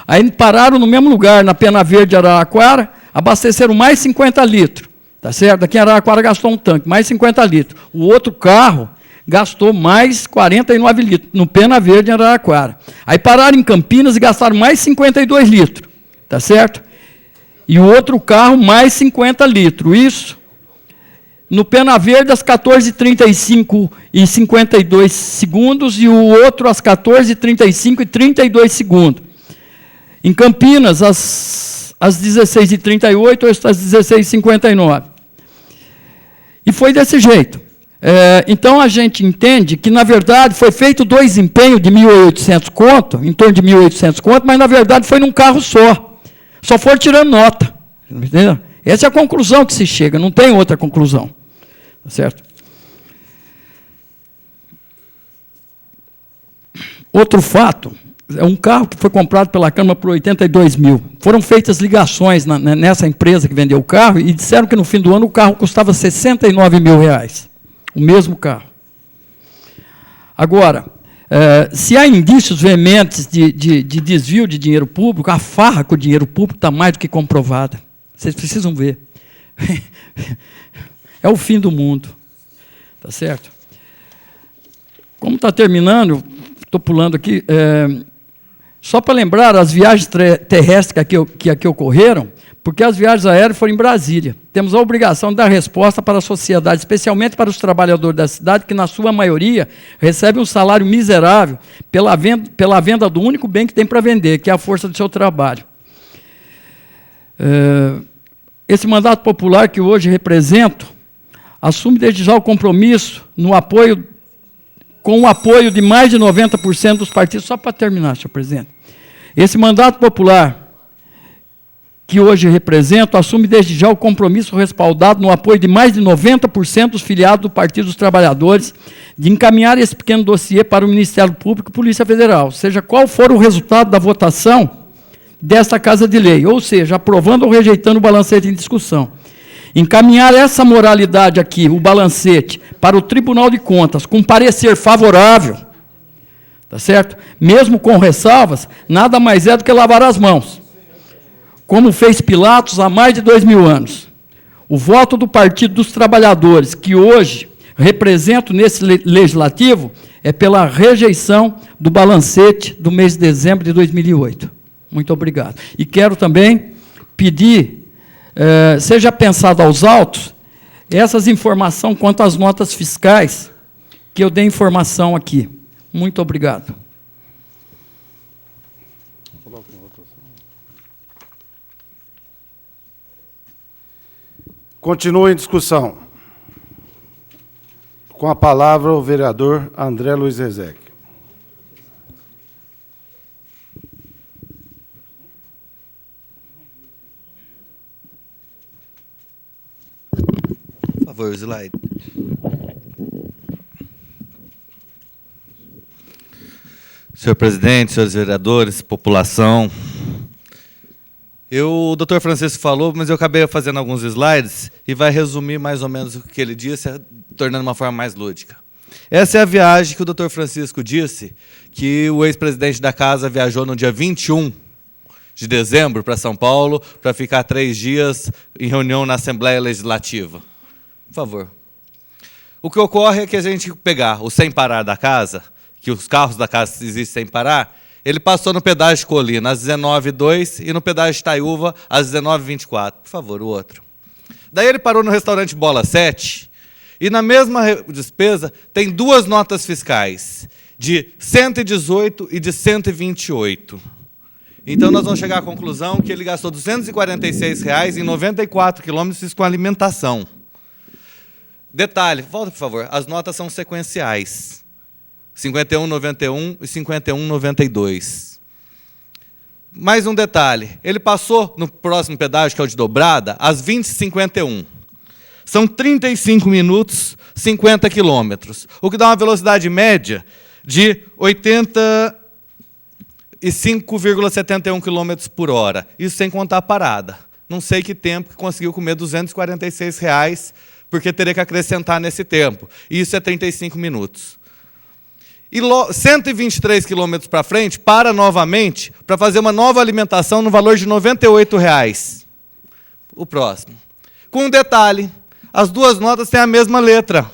Aí pararam no mesmo lugar, na Pena Verde, Araraquara, abasteceram mais 50 litros. Tá certo? Aqui em Araraquara gastou um tanque, mais 50 litros. O outro carro gastou mais 49 litros, no Pena Verde, em Araraquara. Aí pararam em Campinas e gastaram mais 52 litros. Tá certo? E o outro carro, mais 50 litros. Isso no Pena Verde, às 14h35 e 52 segundos, e o outro às 14h35 e 32 segundos. Em Campinas, às 16h38, ou às 16h59. E foi desse jeito. Então, a gente entende que, na verdade, foi feito 2 empenhos de 1.800 conto, em torno de 1.800 conto, mas, na verdade, foi num carro só. Só foram tirando nota. Entendeu? Essa é a conclusão que se chega, não tem outra conclusão. Tá certo? Outro fato, é um carro que foi comprado pela Câmara por 82 mil. Foram feitas ligações nessa empresa que vendeu o carro e disseram que no fim do ano o carro custava R$ 69 mil. O mesmo carro. Agora, se há indícios veementes de desvio de dinheiro público, a farra com o dinheiro público está mais do que comprovada. Vocês precisam ver. É o fim do mundo. Tá certo? Como está terminando, estou pulando aqui, só para lembrar as viagens terrestres que aqui ocorreram, porque as viagens aéreas foram em Brasília. Temos a obrigação de dar resposta para a sociedade, especialmente para os trabalhadores da cidade, que, na sua maioria, recebem um salário miserável pela venda do único bem que tem para vender, que é a força do seu trabalho. Esse mandato popular que hoje represento, assume desde já o compromisso com o apoio de mais de 90% dos partidos. Só para terminar, senhor presidente. Esse mandato popular que hoje represento assume desde já o compromisso respaldado no apoio de mais de 90% dos filiados do Partido dos Trabalhadores de encaminhar esse pequeno dossiê para o Ministério Público e Polícia Federal, seja qual for o resultado da votação desta Casa de Lei, ou seja, aprovando ou rejeitando o balancete em discussão. Encaminhar essa moralidade aqui, o balancete, para o Tribunal de Contas, com parecer favorável, tá certo? Mesmo com ressalvas, nada mais é do que lavar as mãos, como fez Pilatos há mais de 2000 anos. O voto do Partido dos Trabalhadores, que hoje represento nesse legislativo, é pela rejeição do balancete do mês de dezembro de 2008. Muito obrigado. E quero também pedir, seja pensado aos autos, Essas informações quanto às notas fiscais, que eu dei informação aqui. Muito obrigado. Continua em discussão. Com a palavra o vereador André Luiz Rezec. Por favor, slide. Senhor presidente, senhores vereadores, população. O doutor Francisco falou, mas eu acabei fazendo alguns slides e vai resumir mais ou menos o que ele disse, tornando uma forma mais lúdica. Essa é a viagem que o doutor Francisco disse que o ex-presidente da casa viajou no dia 21 de dezembro para São Paulo para ficar 3 dias em reunião na Assembleia Legislativa. Por favor. O que ocorre é que a gente pegar o sem parar da casa, que os carros da casa existem sem parar, ele passou no pedágio de Colina às 19h02 e no pedágio de Itaiúva às 19h24. Por favor, o outro. Daí ele parou no restaurante Bola 7 e na mesma despesa tem 2 notas fiscais, de 118 e de 128. Então nós vamos chegar à conclusão que ele gastou R$ 246,00 em 94 quilômetros com alimentação. Detalhe, volta por favor, as notas são sequenciais. 51,91 e 51,92. Mais um detalhe, ele passou no próximo pedágio, que é o de Dobrada, às 20h51. São 35 minutos, 50 quilômetros, o que dá uma velocidade média de 85,71 km por hora. Isso sem contar a parada. Não sei que tempo que conseguiu comer R$ 246,00, porque teria que acrescentar nesse tempo. Isso é 35 minutos. E 123 quilômetros para frente, para novamente, para fazer uma nova alimentação no valor de R$ 98,00. O próximo. Com um detalhe, as 2 notas têm a mesma letra.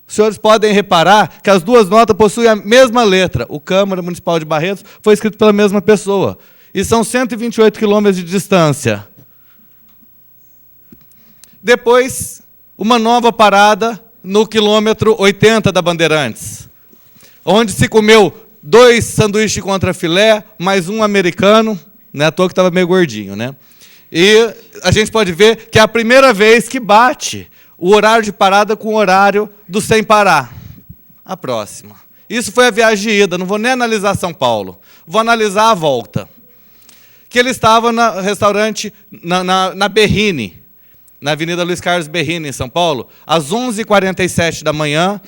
Os senhores podem reparar que as 2 notas possuem a mesma letra. O Câmara Municipal de Barretos foi escrito pela mesma pessoa. E são 128 quilômetros de distância. Depois, uma nova parada no quilômetro 80 da Bandeirantes, onde se comeu 2 sanduíches de contrafilé, mais um americano, não é à toa que estava meio gordinho, né? E a gente pode ver que é a primeira vez que bate o horário de parada com o horário do sem parar. A próxima. Isso foi a viagem de ida, não vou nem analisar São Paulo, vou analisar a volta. Que ele estava no restaurante, na Berrini, na Avenida Luiz Carlos Berrini, em São Paulo, às 11h47 da manhã,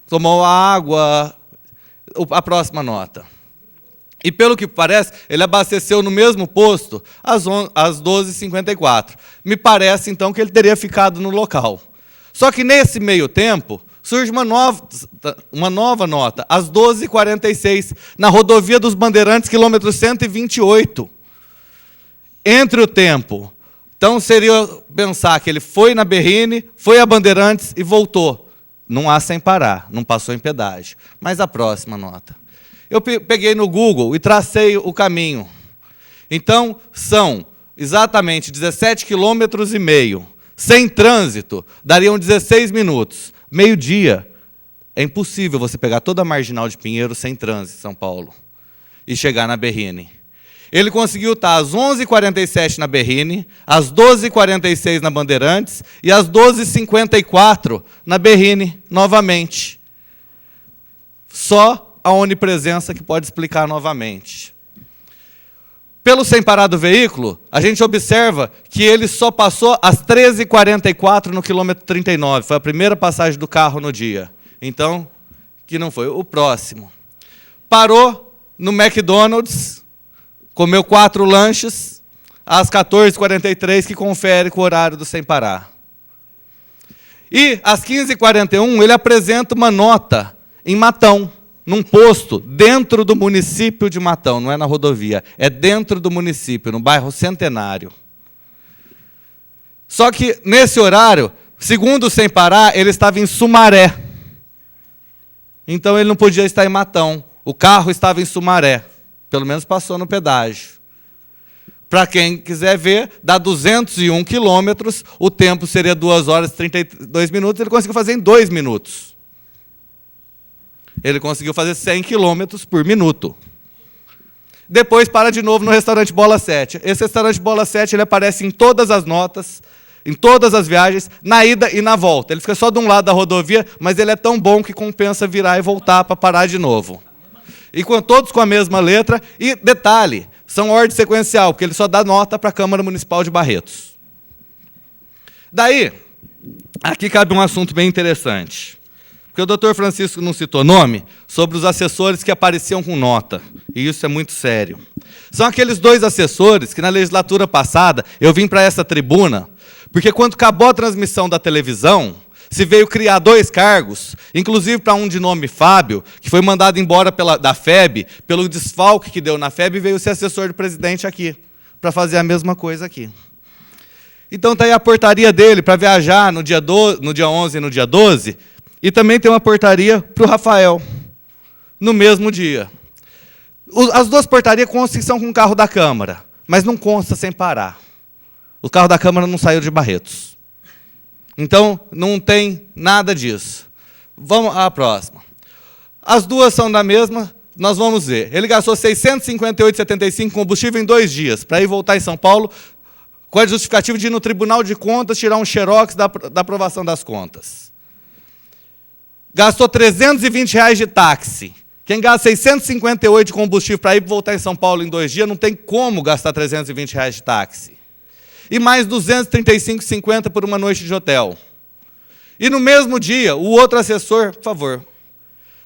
tomou água, a próxima nota. E, pelo que parece, ele abasteceu no mesmo posto às 12h54. Me parece, então, que ele teria ficado no local. Só que, nesse meio tempo, surge uma nova nota, às 12h46, na rodovia dos Bandeirantes, quilômetro 128. Entre o tempo. Então, seria pensar que ele foi na Berrini, foi a Bandeirantes e voltou. Não há sem parar, não passou em pedágio. Mas a próxima nota. Eu peguei no Google e tracei o caminho. Então, são exatamente 17,5 quilômetros, sem trânsito, dariam 16 minutos. Meio-dia. É impossível você pegar toda a Marginal de Pinheiro sem trânsito em São Paulo e chegar na Berrini. Ele conseguiu estar às 11h47 na Berrini, às 12h46 na Bandeirantes e às 12h54 na Berrini, novamente. Só a onipresença que pode explicar novamente. Pelo sem parar do veículo, a gente observa que ele só passou às 13h44 no quilômetro 39. Foi a primeira passagem do carro no dia. Então, que não foi. O próximo. Parou no McDonald's, comeu 4 lanches, às 14h43, que confere com o horário do sem parar. E, às 15h41, ele apresenta uma nota em Matão, num posto dentro do município de Matão, não é na rodovia, é dentro do município, no bairro Centenário. Só que, nesse horário, segundo o sem parar, ele estava em Sumaré. Então, ele não podia estar em Matão. O carro estava em Sumaré. Pelo menos passou no pedágio. Para quem quiser ver, dá 201 quilômetros, o tempo seria 2 horas e 32 minutos, ele conseguiu fazer em 2 minutos. Ele conseguiu fazer 100 quilômetros por minuto. Depois para de novo no restaurante Bola 7. Esse restaurante Bola 7 ele aparece em todas as notas, em todas as viagens, na ida e na volta. Ele fica só de um lado da rodovia, mas ele é tão bom que compensa virar e voltar para parar de novo. E todos com a mesma letra. E, detalhe, são ordem sequencial, porque ele só dá nota para a Câmara Municipal de Barretos. Daí, aqui cabe um assunto bem interessante. Porque o doutor Francisco não citou nome sobre os assessores que apareciam com nota. E isso é muito sério. São aqueles 2 assessores que, na legislatura passada, eu vim para essa tribuna, porque quando acabou a transmissão da televisão, se veio criar 2 cargos, inclusive para um de nome Fábio, que foi mandado embora da FEB, pelo desfalque que deu na FEB, e veio ser assessor do presidente aqui, para fazer a mesma coisa aqui. Então está aí a portaria dele para viajar no dia 11 e no dia 12, e também tem uma portaria para o Rafael, no mesmo dia. As 2 portarias constam que são com o carro da Câmara, mas não consta sem parar. O carro da Câmara não saiu de Barretos. Então, não tem nada disso. Vamos à próxima. As 2 são da mesma, nós vamos ver. Ele gastou R$ 658,75 em combustível em 2 dias, para ir voltar em São Paulo, com a justificativa de ir no Tribunal de Contas tirar um xerox da aprovação das contas. Gastou R$ 320 de táxi. Quem gasta 658 de combustível para ir e voltar em São Paulo em 2 dias, não tem como gastar R$ 320 de táxi. E mais R$ 235,50 por uma noite de hotel. E no mesmo dia, o outro assessor, por favor,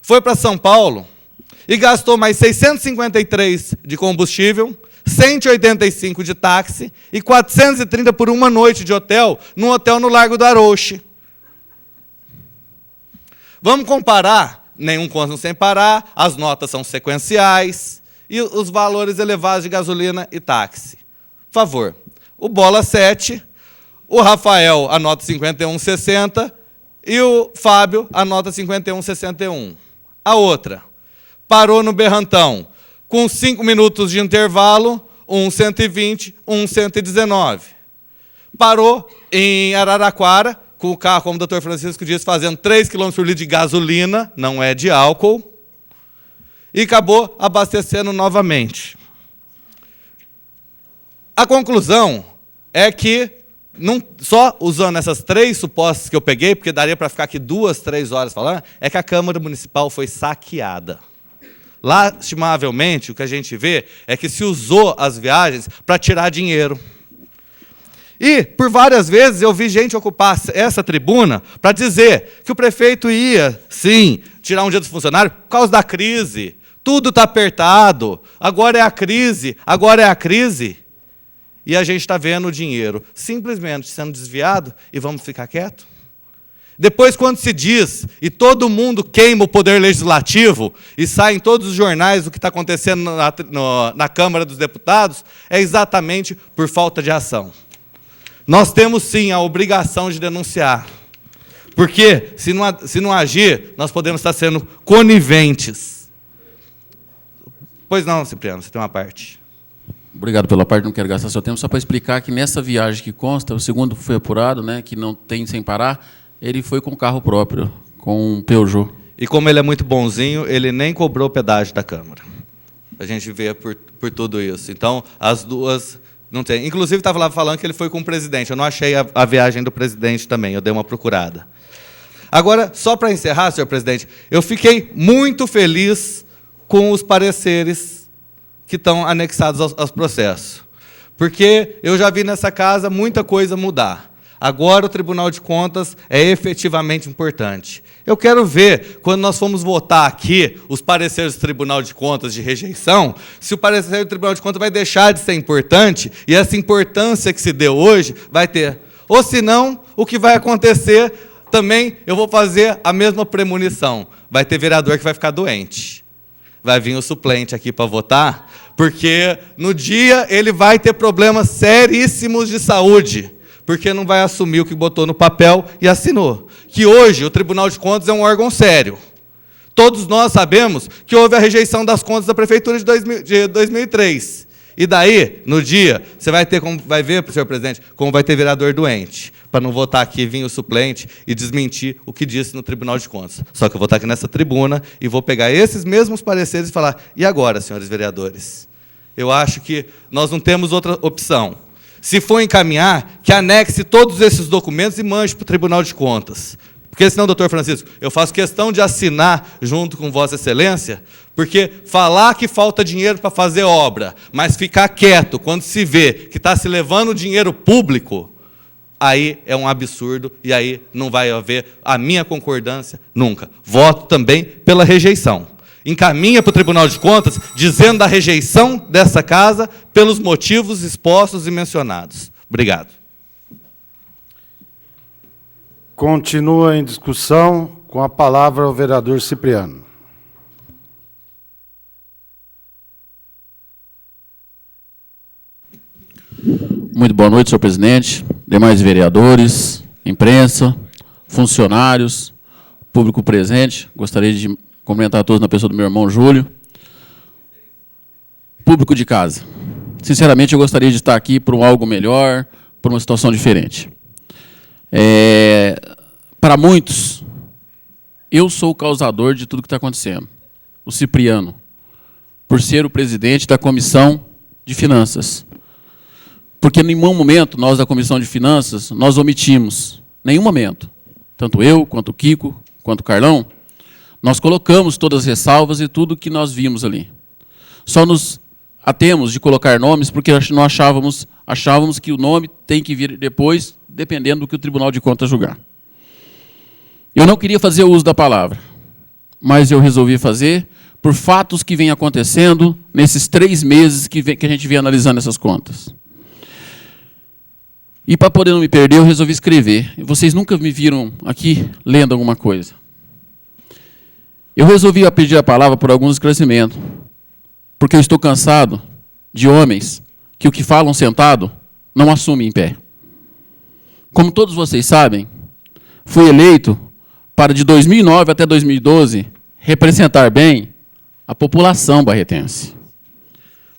foi para São Paulo e gastou mais 653 de combustível, 185 de táxi e 430 por uma noite de hotel, num hotel no Largo do Arouche. Vamos comparar, nenhum consta sem parar, as notas são sequenciais e os valores elevados de gasolina e táxi. Por favor, o Bola 7, o Rafael anota 51,60 e o Fábio anota 51,61. A outra, parou no Berrantão, com 5 minutos de intervalo, 1,120, 1,119. Parou em Araraquara, com o carro, como o doutor Francisco disse, fazendo 3 km por litro de gasolina, não é de álcool, e acabou abastecendo novamente. A conclusão é que, só usando essas 3 supostas que eu peguei, porque daria para ficar aqui 2, 3 horas falando, é que a Câmara Municipal foi saqueada. Lastimavelmente, o que a gente vê é que se usou as viagens para tirar dinheiro. E, por várias vezes, eu vi gente ocupar essa tribuna para dizer que o prefeito ia, sim, tirar um dia dos funcionários por causa da crise. Tudo está apertado, agora é a crise, agora é a crise. E a gente está vendo o dinheiro simplesmente sendo desviado e vamos ficar quietos? Depois, quando se diz, e todo mundo queima o poder legislativo, e sai em todos os jornais o que está acontecendo na Câmara dos Deputados, é exatamente por falta de ação. Nós temos, sim, a obrigação de denunciar. Porque, se não agir, nós podemos estar sendo coniventes. Pois não, Cipriano, você tem uma parte. Obrigado pela parte, não quero gastar seu tempo. Só para explicar que nessa viagem que consta, o segundo foi apurado, né, que não tem sem parar, ele foi com carro próprio, com um Peugeot. E como ele é muito bonzinho, ele nem cobrou pedágio da Câmara. A gente vê por tudo isso. Então, as 2... não tem. Inclusive, estava lá falando que ele foi com o presidente. Eu não achei a viagem do presidente também. Eu dei uma procurada. Agora, só para encerrar, senhor presidente, eu fiquei muito feliz com os pareceres que estão anexados aos processos. Porque eu já vi nessa casa muita coisa mudar. Agora o Tribunal de Contas é efetivamente importante. Eu quero ver, quando nós formos votar aqui, os pareceres do Tribunal de Contas de rejeição, se o parecer do Tribunal de Contas vai deixar de ser importante e essa importância que se deu hoje vai ter. Ou, se não, o que vai acontecer também, eu vou fazer a mesma premonição. Vai ter vereador que vai ficar doente. Vai vir o suplente aqui para votar, porque no dia ele vai ter problemas seríssimos de saúde, porque não vai assumir o que botou no papel e assinou. Que hoje o Tribunal de Contas é um órgão sério. Todos nós sabemos que houve a rejeição das contas da Prefeitura de 2003. E daí, no dia, você vai ver, senhor presidente, como vai ter vereador doente, para não votar aqui, vir o suplente e desmentir o que disse no Tribunal de Contas. Só que eu vou estar aqui nessa tribuna e vou pegar esses mesmos pareceres e falar, e agora, senhores vereadores? Eu acho que nós não temos outra opção. Se for encaminhar, que anexe todos esses documentos e mande para o Tribunal de Contas. Porque senão, doutor Francisco, eu faço questão de assinar junto com Vossa Excelência, porque falar que falta dinheiro para fazer obra, mas ficar quieto quando se vê que está se levando dinheiro público, aí é um absurdo e aí não vai haver a minha concordância nunca. Voto também pela rejeição. Encaminha para o Tribunal de Contas dizendo da rejeição dessa casa pelos motivos expostos e mencionados. Obrigado. Continua em discussão, com a palavra o vereador Cipriano. Muito boa noite, senhor presidente, demais vereadores, imprensa, funcionários, público presente. Gostaria de cumprimentar a todos na pessoa do meu irmão Júlio. Público de casa. Sinceramente, eu gostaria de estar aqui por um algo melhor, por uma situação diferente. Para muitos, eu sou o causador de tudo que está acontecendo. O Cipriano, por ser o presidente da Comissão de Finanças. Porque em nenhum momento, nós da Comissão de Finanças, nós omitimos, nenhum momento, tanto eu, quanto o Kiko, quanto o Carlão, nós colocamos todas as ressalvas e tudo que nós vimos ali. Só nos atemos de colocar nomes porque nós achávamos que o nome tem que vir depois, dependendo do que o Tribunal de Contas julgar. Eu não queria fazer o uso da palavra, mas eu resolvi fazer por fatos que vêm acontecendo nesses 3 meses que a gente vem analisando essas contas. E para poder não me perder, eu resolvi escrever. Vocês nunca me viram aqui lendo alguma coisa. Eu resolvi pedir a palavra por alguns esclarecimentos, porque eu estou cansado de homens que o que falam sentado não assumem em pé. Como todos vocês sabem, fui eleito para, de 2009 até 2012, representar bem a população barretense.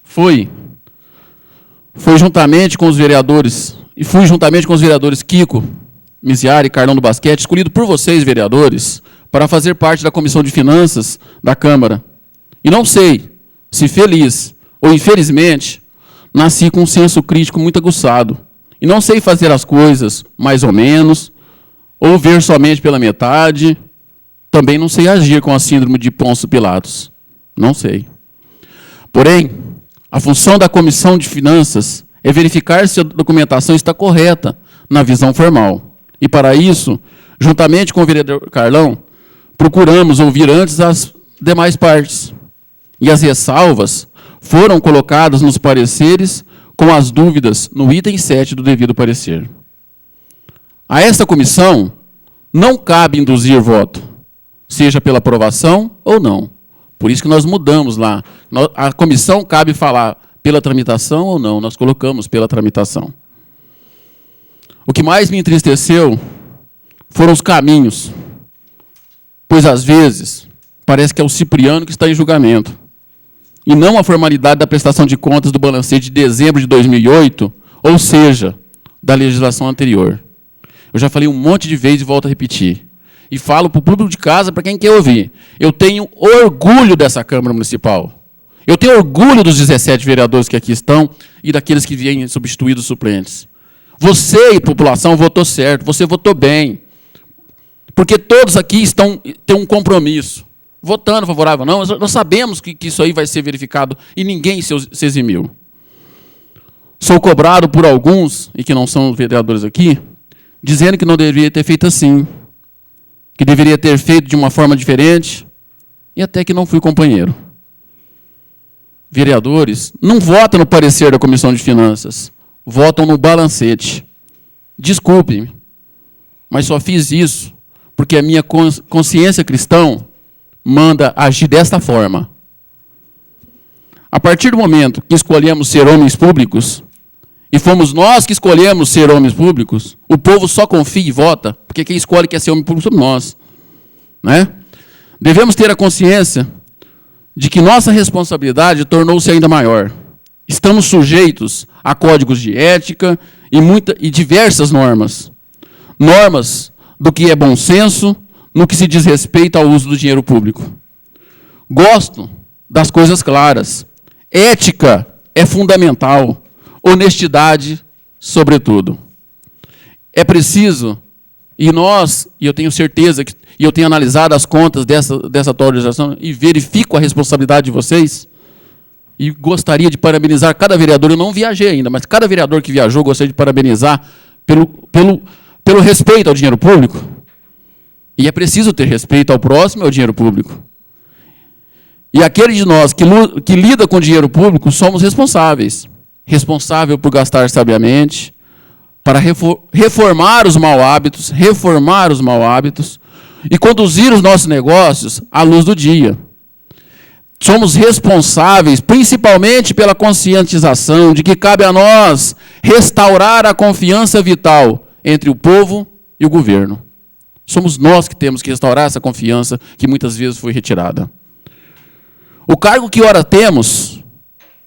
Fui juntamente com os vereadores, Kiko, Miziari e Carlão do Basquete, escolhido por vocês, vereadores, para fazer parte da Comissão de Finanças da Câmara. E não sei se feliz ou infelizmente, nasci com um senso crítico muito aguçado. E não sei fazer as coisas mais ou menos, ou ver somente pela metade. Também não sei agir com a síndrome de Pôncio Pilatos. Não sei. Porém, a função da Comissão de Finanças é verificar se a documentação está correta na visão formal. E, para isso, juntamente com o vereador Carlão, procuramos ouvir antes as demais partes. E as ressalvas foram colocadas nos pareceres com as dúvidas no item 7 do devido parecer. A esta comissão não cabe induzir voto, seja pela aprovação ou não. Por isso que nós mudamos lá. A comissão cabe falar pela tramitação ou não, nós colocamos pela tramitação. O que mais me entristeceu foram os caminhos, pois, às vezes, parece que é o Cipriano que está em julgamento, e não a formalidade da prestação de contas do balancete de dezembro de 2008, ou seja, da legislação anterior. Eu já falei um monte de vezes e volto a repetir. E falo para o público de casa, para quem quer ouvir. Eu tenho orgulho dessa Câmara Municipal. Eu tenho orgulho dos 17 vereadores que aqui estão e daqueles que vêm substituir os suplentes. Você, população, votou certo, você votou bem. Porque todos aqui têm um compromisso. Votando favorável, não, nós sabemos que isso aí vai ser verificado e ninguém se eximiu. Sou cobrado por alguns, e que não são vereadores aqui, dizendo que não deveria ter feito assim, que deveria ter feito de uma forma diferente, e até que não fui companheiro. Vereadores não votam no parecer da Comissão de Finanças, votam no balancete. Desculpem-me, mas só fiz isso porque a minha consciência cristã manda agir desta forma. A partir do momento que escolhemos ser homens públicos, e fomos nós que escolhemos ser homens públicos, o povo só confia e vota, porque quem escolhe quer ser homem público somos nós. Né? Devemos ter a consciência de que nossa responsabilidade tornou-se ainda maior. Estamos sujeitos a códigos de ética e diversas normas. Normas do que é bom senso no que se diz respeito ao uso do dinheiro público. Gosto das coisas claras. Ética é fundamental. Honestidade, sobretudo. É preciso, e eu tenho certeza, e eu tenho analisado as contas dessa atual legislação e verifico a responsabilidade de vocês, e gostaria de parabenizar cada vereador, eu não viajei ainda, mas cada vereador que viajou, gostaria de parabenizar pelo respeito ao dinheiro público. E é preciso ter respeito ao próximo e ao dinheiro público. E aquele de nós que lida com o dinheiro público, somos responsáveis. Responsável por gastar sabiamente, para reformar os maus hábitos e conduzir os nossos negócios à luz do dia. Somos responsáveis, principalmente pela conscientização de que cabe a nós restaurar a confiança vital entre o povo e o governo. Somos nós que temos que restaurar essa confiança que muitas vezes foi retirada. O cargo que ora temos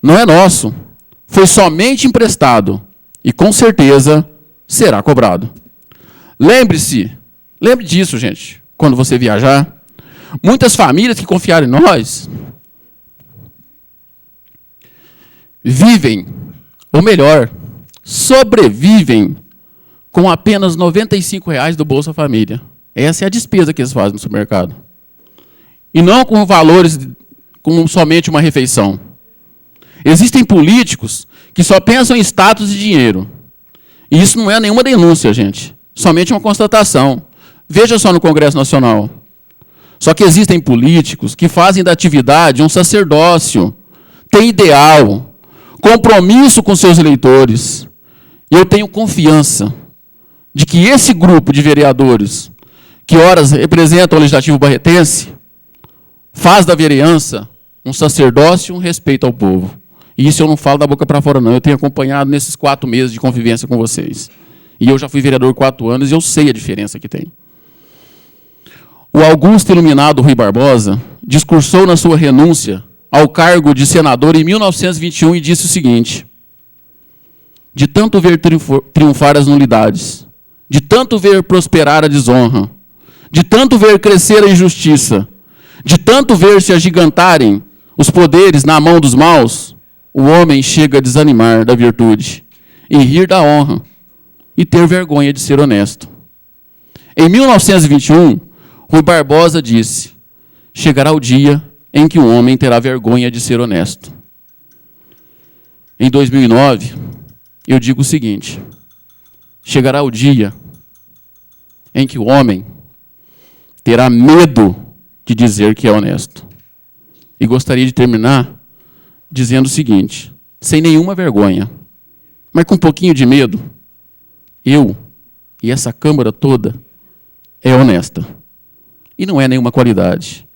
não é nosso, foi somente emprestado e com certeza será cobrado. Lembre disso, gente, quando você viajar. Muitas famílias que confiaram em nós vivem, ou melhor, sobrevivem com apenas R$ 95,00 do Bolsa Família. Essa é a despesa que eles fazem no supermercado. E não com valores, com somente uma refeição. Existem políticos que só pensam em status e dinheiro. E isso não é nenhuma denúncia, gente. Somente uma constatação. Veja só no Congresso Nacional. Só que existem políticos que fazem da atividade um sacerdócio, têm ideal, compromisso com seus eleitores. E eu tenho confiança de que esse grupo de vereadores, que horas representam o Legislativo barretense, faz da vereança um sacerdócio e um respeito ao povo. E isso eu não falo da boca para fora, não. Eu tenho acompanhado nesses 4 meses de convivência com vocês. E eu já fui vereador 4 anos e eu sei a diferença que tem. O augusto iluminado Rui Barbosa discursou na sua renúncia ao cargo de senador em 1921 e disse o seguinte: de tanto ver triunfar as nulidades, de tanto ver prosperar a desonra, de tanto ver crescer a injustiça, de tanto ver se agigantarem os poderes na mão dos maus, o homem chega a desanimar da virtude, e rir da honra, e ter vergonha de ser honesto. Em 1921, Rui Barbosa disse: chegará o dia em que o homem terá vergonha de ser honesto. Em 2009, eu digo o seguinte: chegará o dia em que o homem terá medo de dizer que é honesto. E gostaria de terminar dizendo o seguinte, sem nenhuma vergonha, mas com um pouquinho de medo: eu e essa Câmara toda é honesta. E não é nenhuma qualidade,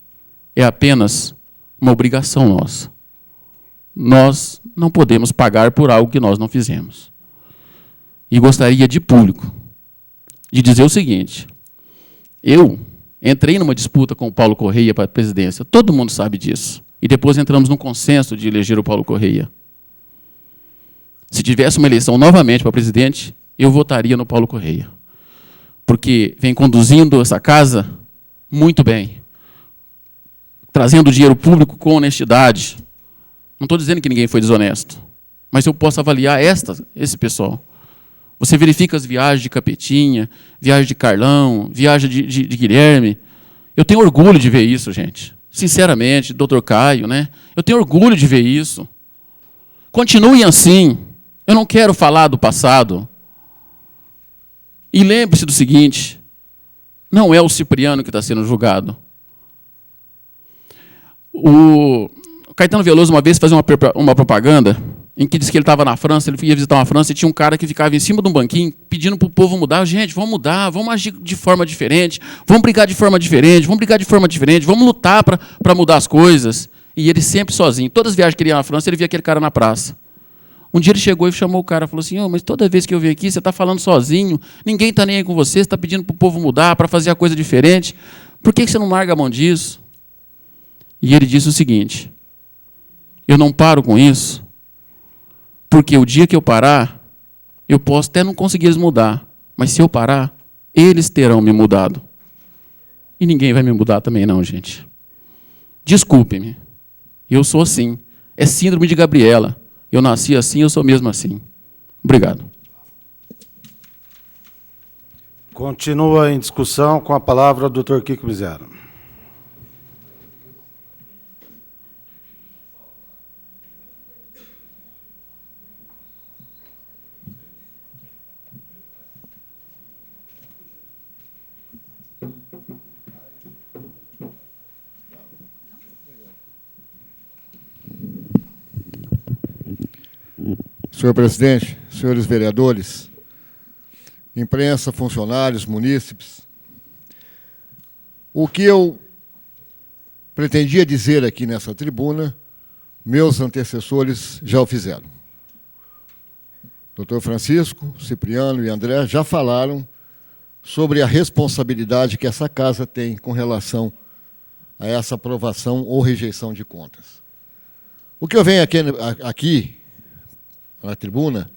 é apenas uma obrigação nossa. Nós não podemos pagar por algo que nós não fizemos. E gostaria de público de dizer o seguinte: eu entrei numa disputa com o Paulo Correia para a presidência, todo mundo sabe disso. E depois entramos num consenso de eleger o Paulo Correia. Se tivesse uma eleição novamente para presidente, eu votaria no Paulo Correia. Porque vem conduzindo essa casa muito bem, trazendo dinheiro público com honestidade. Não estou dizendo que ninguém foi desonesto, mas eu posso avaliar esse pessoal. Você verifica as viagens de Capetinha, viagem de Carlão, viagem de Guilherme. Eu tenho orgulho de ver isso, gente. Sinceramente, doutor Caio, né? Eu tenho orgulho de ver isso. Continuem assim. Eu não quero falar do passado. E lembre-se do seguinte: não é o Cipriano que está sendo julgado. O Caetano Veloso, uma vez, fazia uma propaganda em que disse que ele estava na França, ele ia visitar uma França e tinha um cara que ficava em cima de um banquinho pedindo para o povo mudar. Gente, vamos mudar, vamos agir de forma diferente, vamos brigar de forma diferente, vamos lutar para mudar as coisas. E ele sempre sozinho. Todas as viagens que ele ia na França, ele via aquele cara na praça. Um dia ele chegou e chamou o cara, falou assim: mas toda vez que eu venho aqui, você está falando sozinho, ninguém está nem aí com você, você está pedindo para o povo mudar, para fazer a coisa diferente. Por que você não larga a mão disso? E ele disse o seguinte: eu não paro com isso, Porque o dia que eu parar, eu posso até não conseguir eles mudar, mas se eu parar, eles terão me mudado. E ninguém vai me mudar também não, gente. Desculpem-me. Eu sou assim. É síndrome de Gabriela. Eu nasci assim, eu sou mesmo assim. Obrigado. Continua em discussão com a palavra o doutor Kiko Bezerra. Senhor presidente, senhores vereadores, imprensa, funcionários, munícipes, o que eu pretendia dizer aqui nessa tribuna, meus antecessores já o fizeram. Doutor Francisco, Cipriano e André já falaram sobre a responsabilidade que essa casa tem com relação a essa aprovação ou rejeição de contas. O que eu venho aqui na tribuna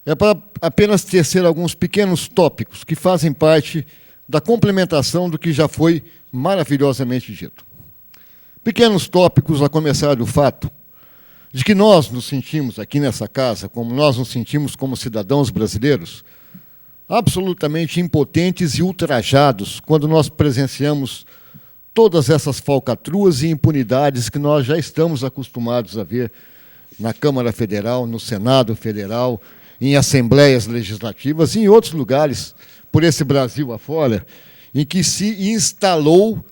é para apenas tecer alguns pequenos tópicos que fazem parte da complementação do que já foi maravilhosamente dito. Pequenos tópicos, a começar do fato de que nós nos sentimos aqui nessa casa, como nós nos sentimos como cidadãos brasileiros, absolutamente impotentes e ultrajados quando nós presenciamos todas essas falcatruas e impunidades que nós já estamos acostumados a ver na Câmara Federal, no Senado Federal, em assembleias legislativas e em outros lugares por esse Brasil afora, em que se instalou,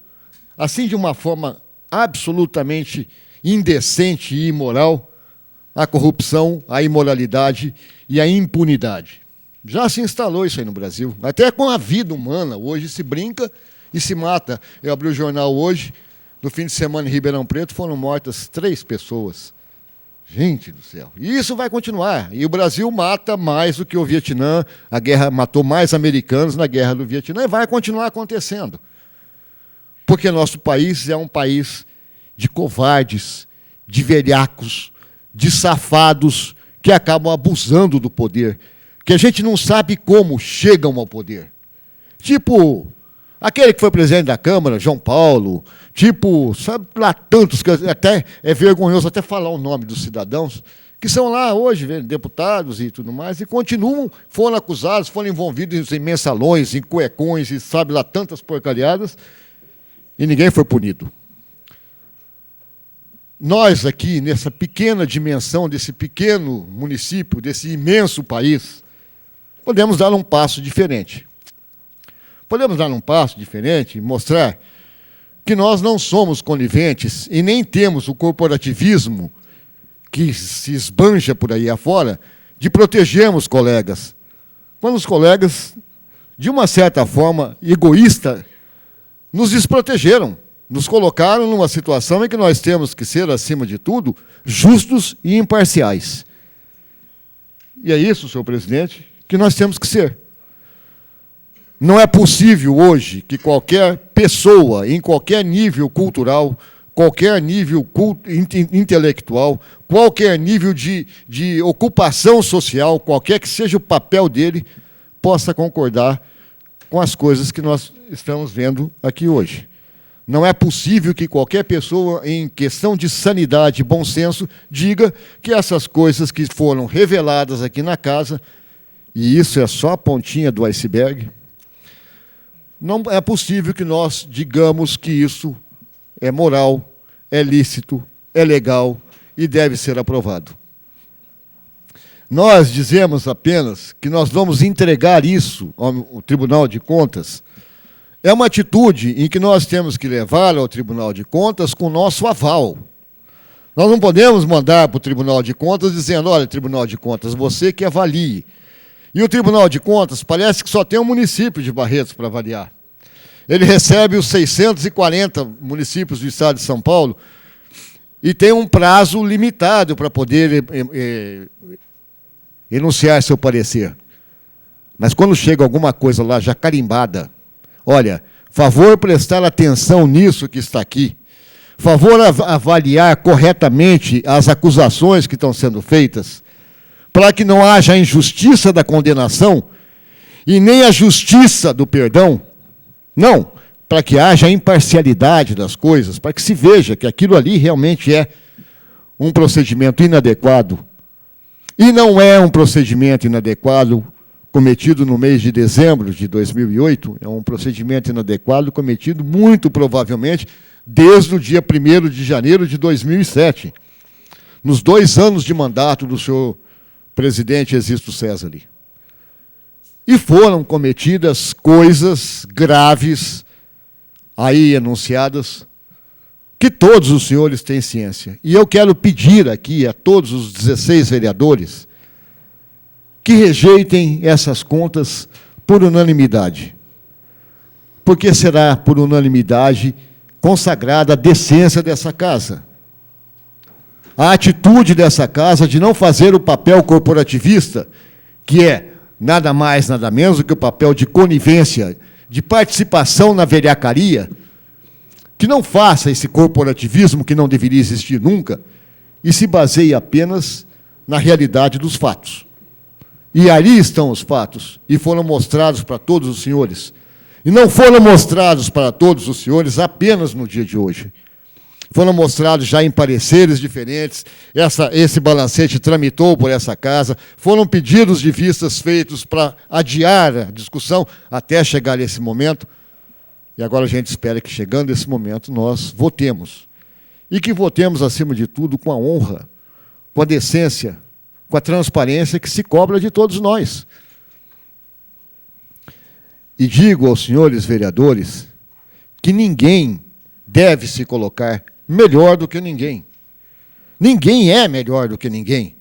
assim de uma forma absolutamente indecente e imoral, a corrupção, a imoralidade e a impunidade. Já se instalou isso aí no Brasil. Até com a vida humana, hoje se brinca e se mata. Eu abri o jornal hoje, no fim de semana em Ribeirão Preto, foram mortas 3 pessoas. Gente do céu. E isso vai continuar. E o Brasil mata mais do que o Vietnã. A guerra matou mais americanos na guerra do Vietnã e vai continuar acontecendo. Porque nosso país é um país de covardes, de velhacos, de safados que acabam abusando do poder, que a gente não sabe como chegam ao poder. Tipo aquele que foi presidente da Câmara, João Paulo, tipo, sabe lá tantos, que até é vergonhoso até falar o nome dos cidadãos, que são lá hoje, deputados e tudo mais, e continuam, foram acusados, foram envolvidos em mensalões, em cuecões, e sabe lá tantas porcariadas, e ninguém foi punido. Nós aqui, nessa pequena dimensão, desse pequeno município, desse imenso país, podemos dar um passo diferente. Podemos dar um passo diferente e mostrar que nós não somos coniventes e nem temos o corporativismo que se esbanja por aí afora de protegermos colegas. Quando os colegas, de uma certa forma egoísta, nos desprotegeram, nos colocaram numa situação em que nós temos que ser, acima de tudo, justos e imparciais. E é isso, senhor presidente, que nós temos que ser. Não é possível hoje que qualquer pessoa, em qualquer nível cultural, qualquer nível intelectual, qualquer nível de ocupação social, qualquer que seja o papel dele, possa concordar com as coisas que nós estamos vendo aqui hoje. Não é possível que qualquer pessoa, em questão de sanidade e bom senso, diga que essas coisas que foram reveladas aqui na casa, e isso é só a pontinha do iceberg, não é possível que nós digamos que isso é moral, é lícito, é legal e deve ser aprovado. Nós dizemos apenas que nós vamos entregar isso ao Tribunal de Contas. É uma atitude em que nós temos que levar ao Tribunal de Contas com o nosso aval. Nós não podemos mandar para o Tribunal de Contas dizendo, olha, Tribunal de Contas, você que avalie. E o Tribunal de Contas parece que só tem um município de Barretos para avaliar. Ele recebe os 640 municípios do estado de São Paulo e tem um prazo limitado para poder enunciar seu parecer. Mas quando chega alguma coisa lá já carimbada, olha, favor prestar atenção nisso que está aqui, favor avaliar corretamente as acusações que estão sendo feitas, para que não haja a injustiça da condenação e nem a justiça do perdão. Não, para que haja a imparcialidade das coisas, para que se veja que aquilo ali realmente é um procedimento inadequado. E não é um procedimento inadequado cometido no mês de dezembro de 2008, é um procedimento inadequado cometido, muito provavelmente, desde o dia 1º de janeiro de 2007, nos 2 anos de mandato do senhor presidente Existo César. E foram cometidas coisas graves, aí enunciadas, que todos os senhores têm ciência. E eu quero pedir aqui a todos os 16 vereadores que rejeitem essas contas por unanimidade. Porque será por unanimidade consagrada a decência dessa casa. A atitude dessa casa de não fazer o papel corporativista, que é nada mais, nada menos do que o papel de conivência, de participação na velhacaria, que não faça esse corporativismo que não deveria existir nunca, e se baseie apenas na realidade dos fatos. E ali estão os fatos, e foram mostrados para todos os senhores. E não foram mostrados para todos os senhores apenas no dia de hoje. Foram mostrados já em pareceres diferentes, esse balancete tramitou por essa casa, foram pedidos de vistas feitos para adiar a discussão até chegar esse momento, e agora a gente espera que, chegando esse momento, nós votemos. E que votemos, acima de tudo, com a honra, com a decência, com a transparência que se cobra de todos nós. E digo aos senhores vereadores que ninguém deve se colocar melhor do que ninguém. Ninguém é melhor do que ninguém.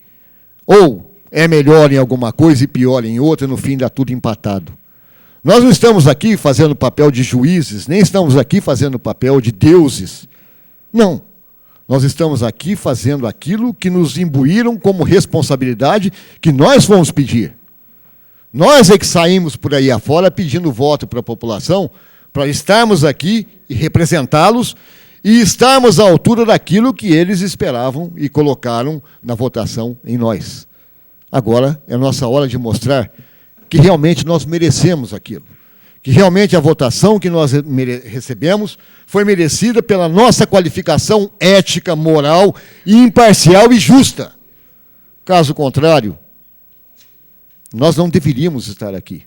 Ou é melhor em alguma coisa e pior em outra, e no fim dá tudo empatado. Nós não estamos aqui fazendo papel de juízes, nem estamos aqui fazendo papel de deuses. Não. Nós estamos aqui fazendo aquilo que nos imbuíram como responsabilidade que nós fomos pedir. Nós é que saímos por aí afora pedindo voto para a população, para estarmos aqui e representá-los e estarmos à altura daquilo que eles esperavam e colocaram na votação em nós. Agora é a nossa hora de mostrar que realmente nós merecemos aquilo. Que realmente a votação que nós recebemos foi merecida pela nossa qualificação ética, moral, imparcial e justa. Caso contrário, nós não deveríamos estar aqui.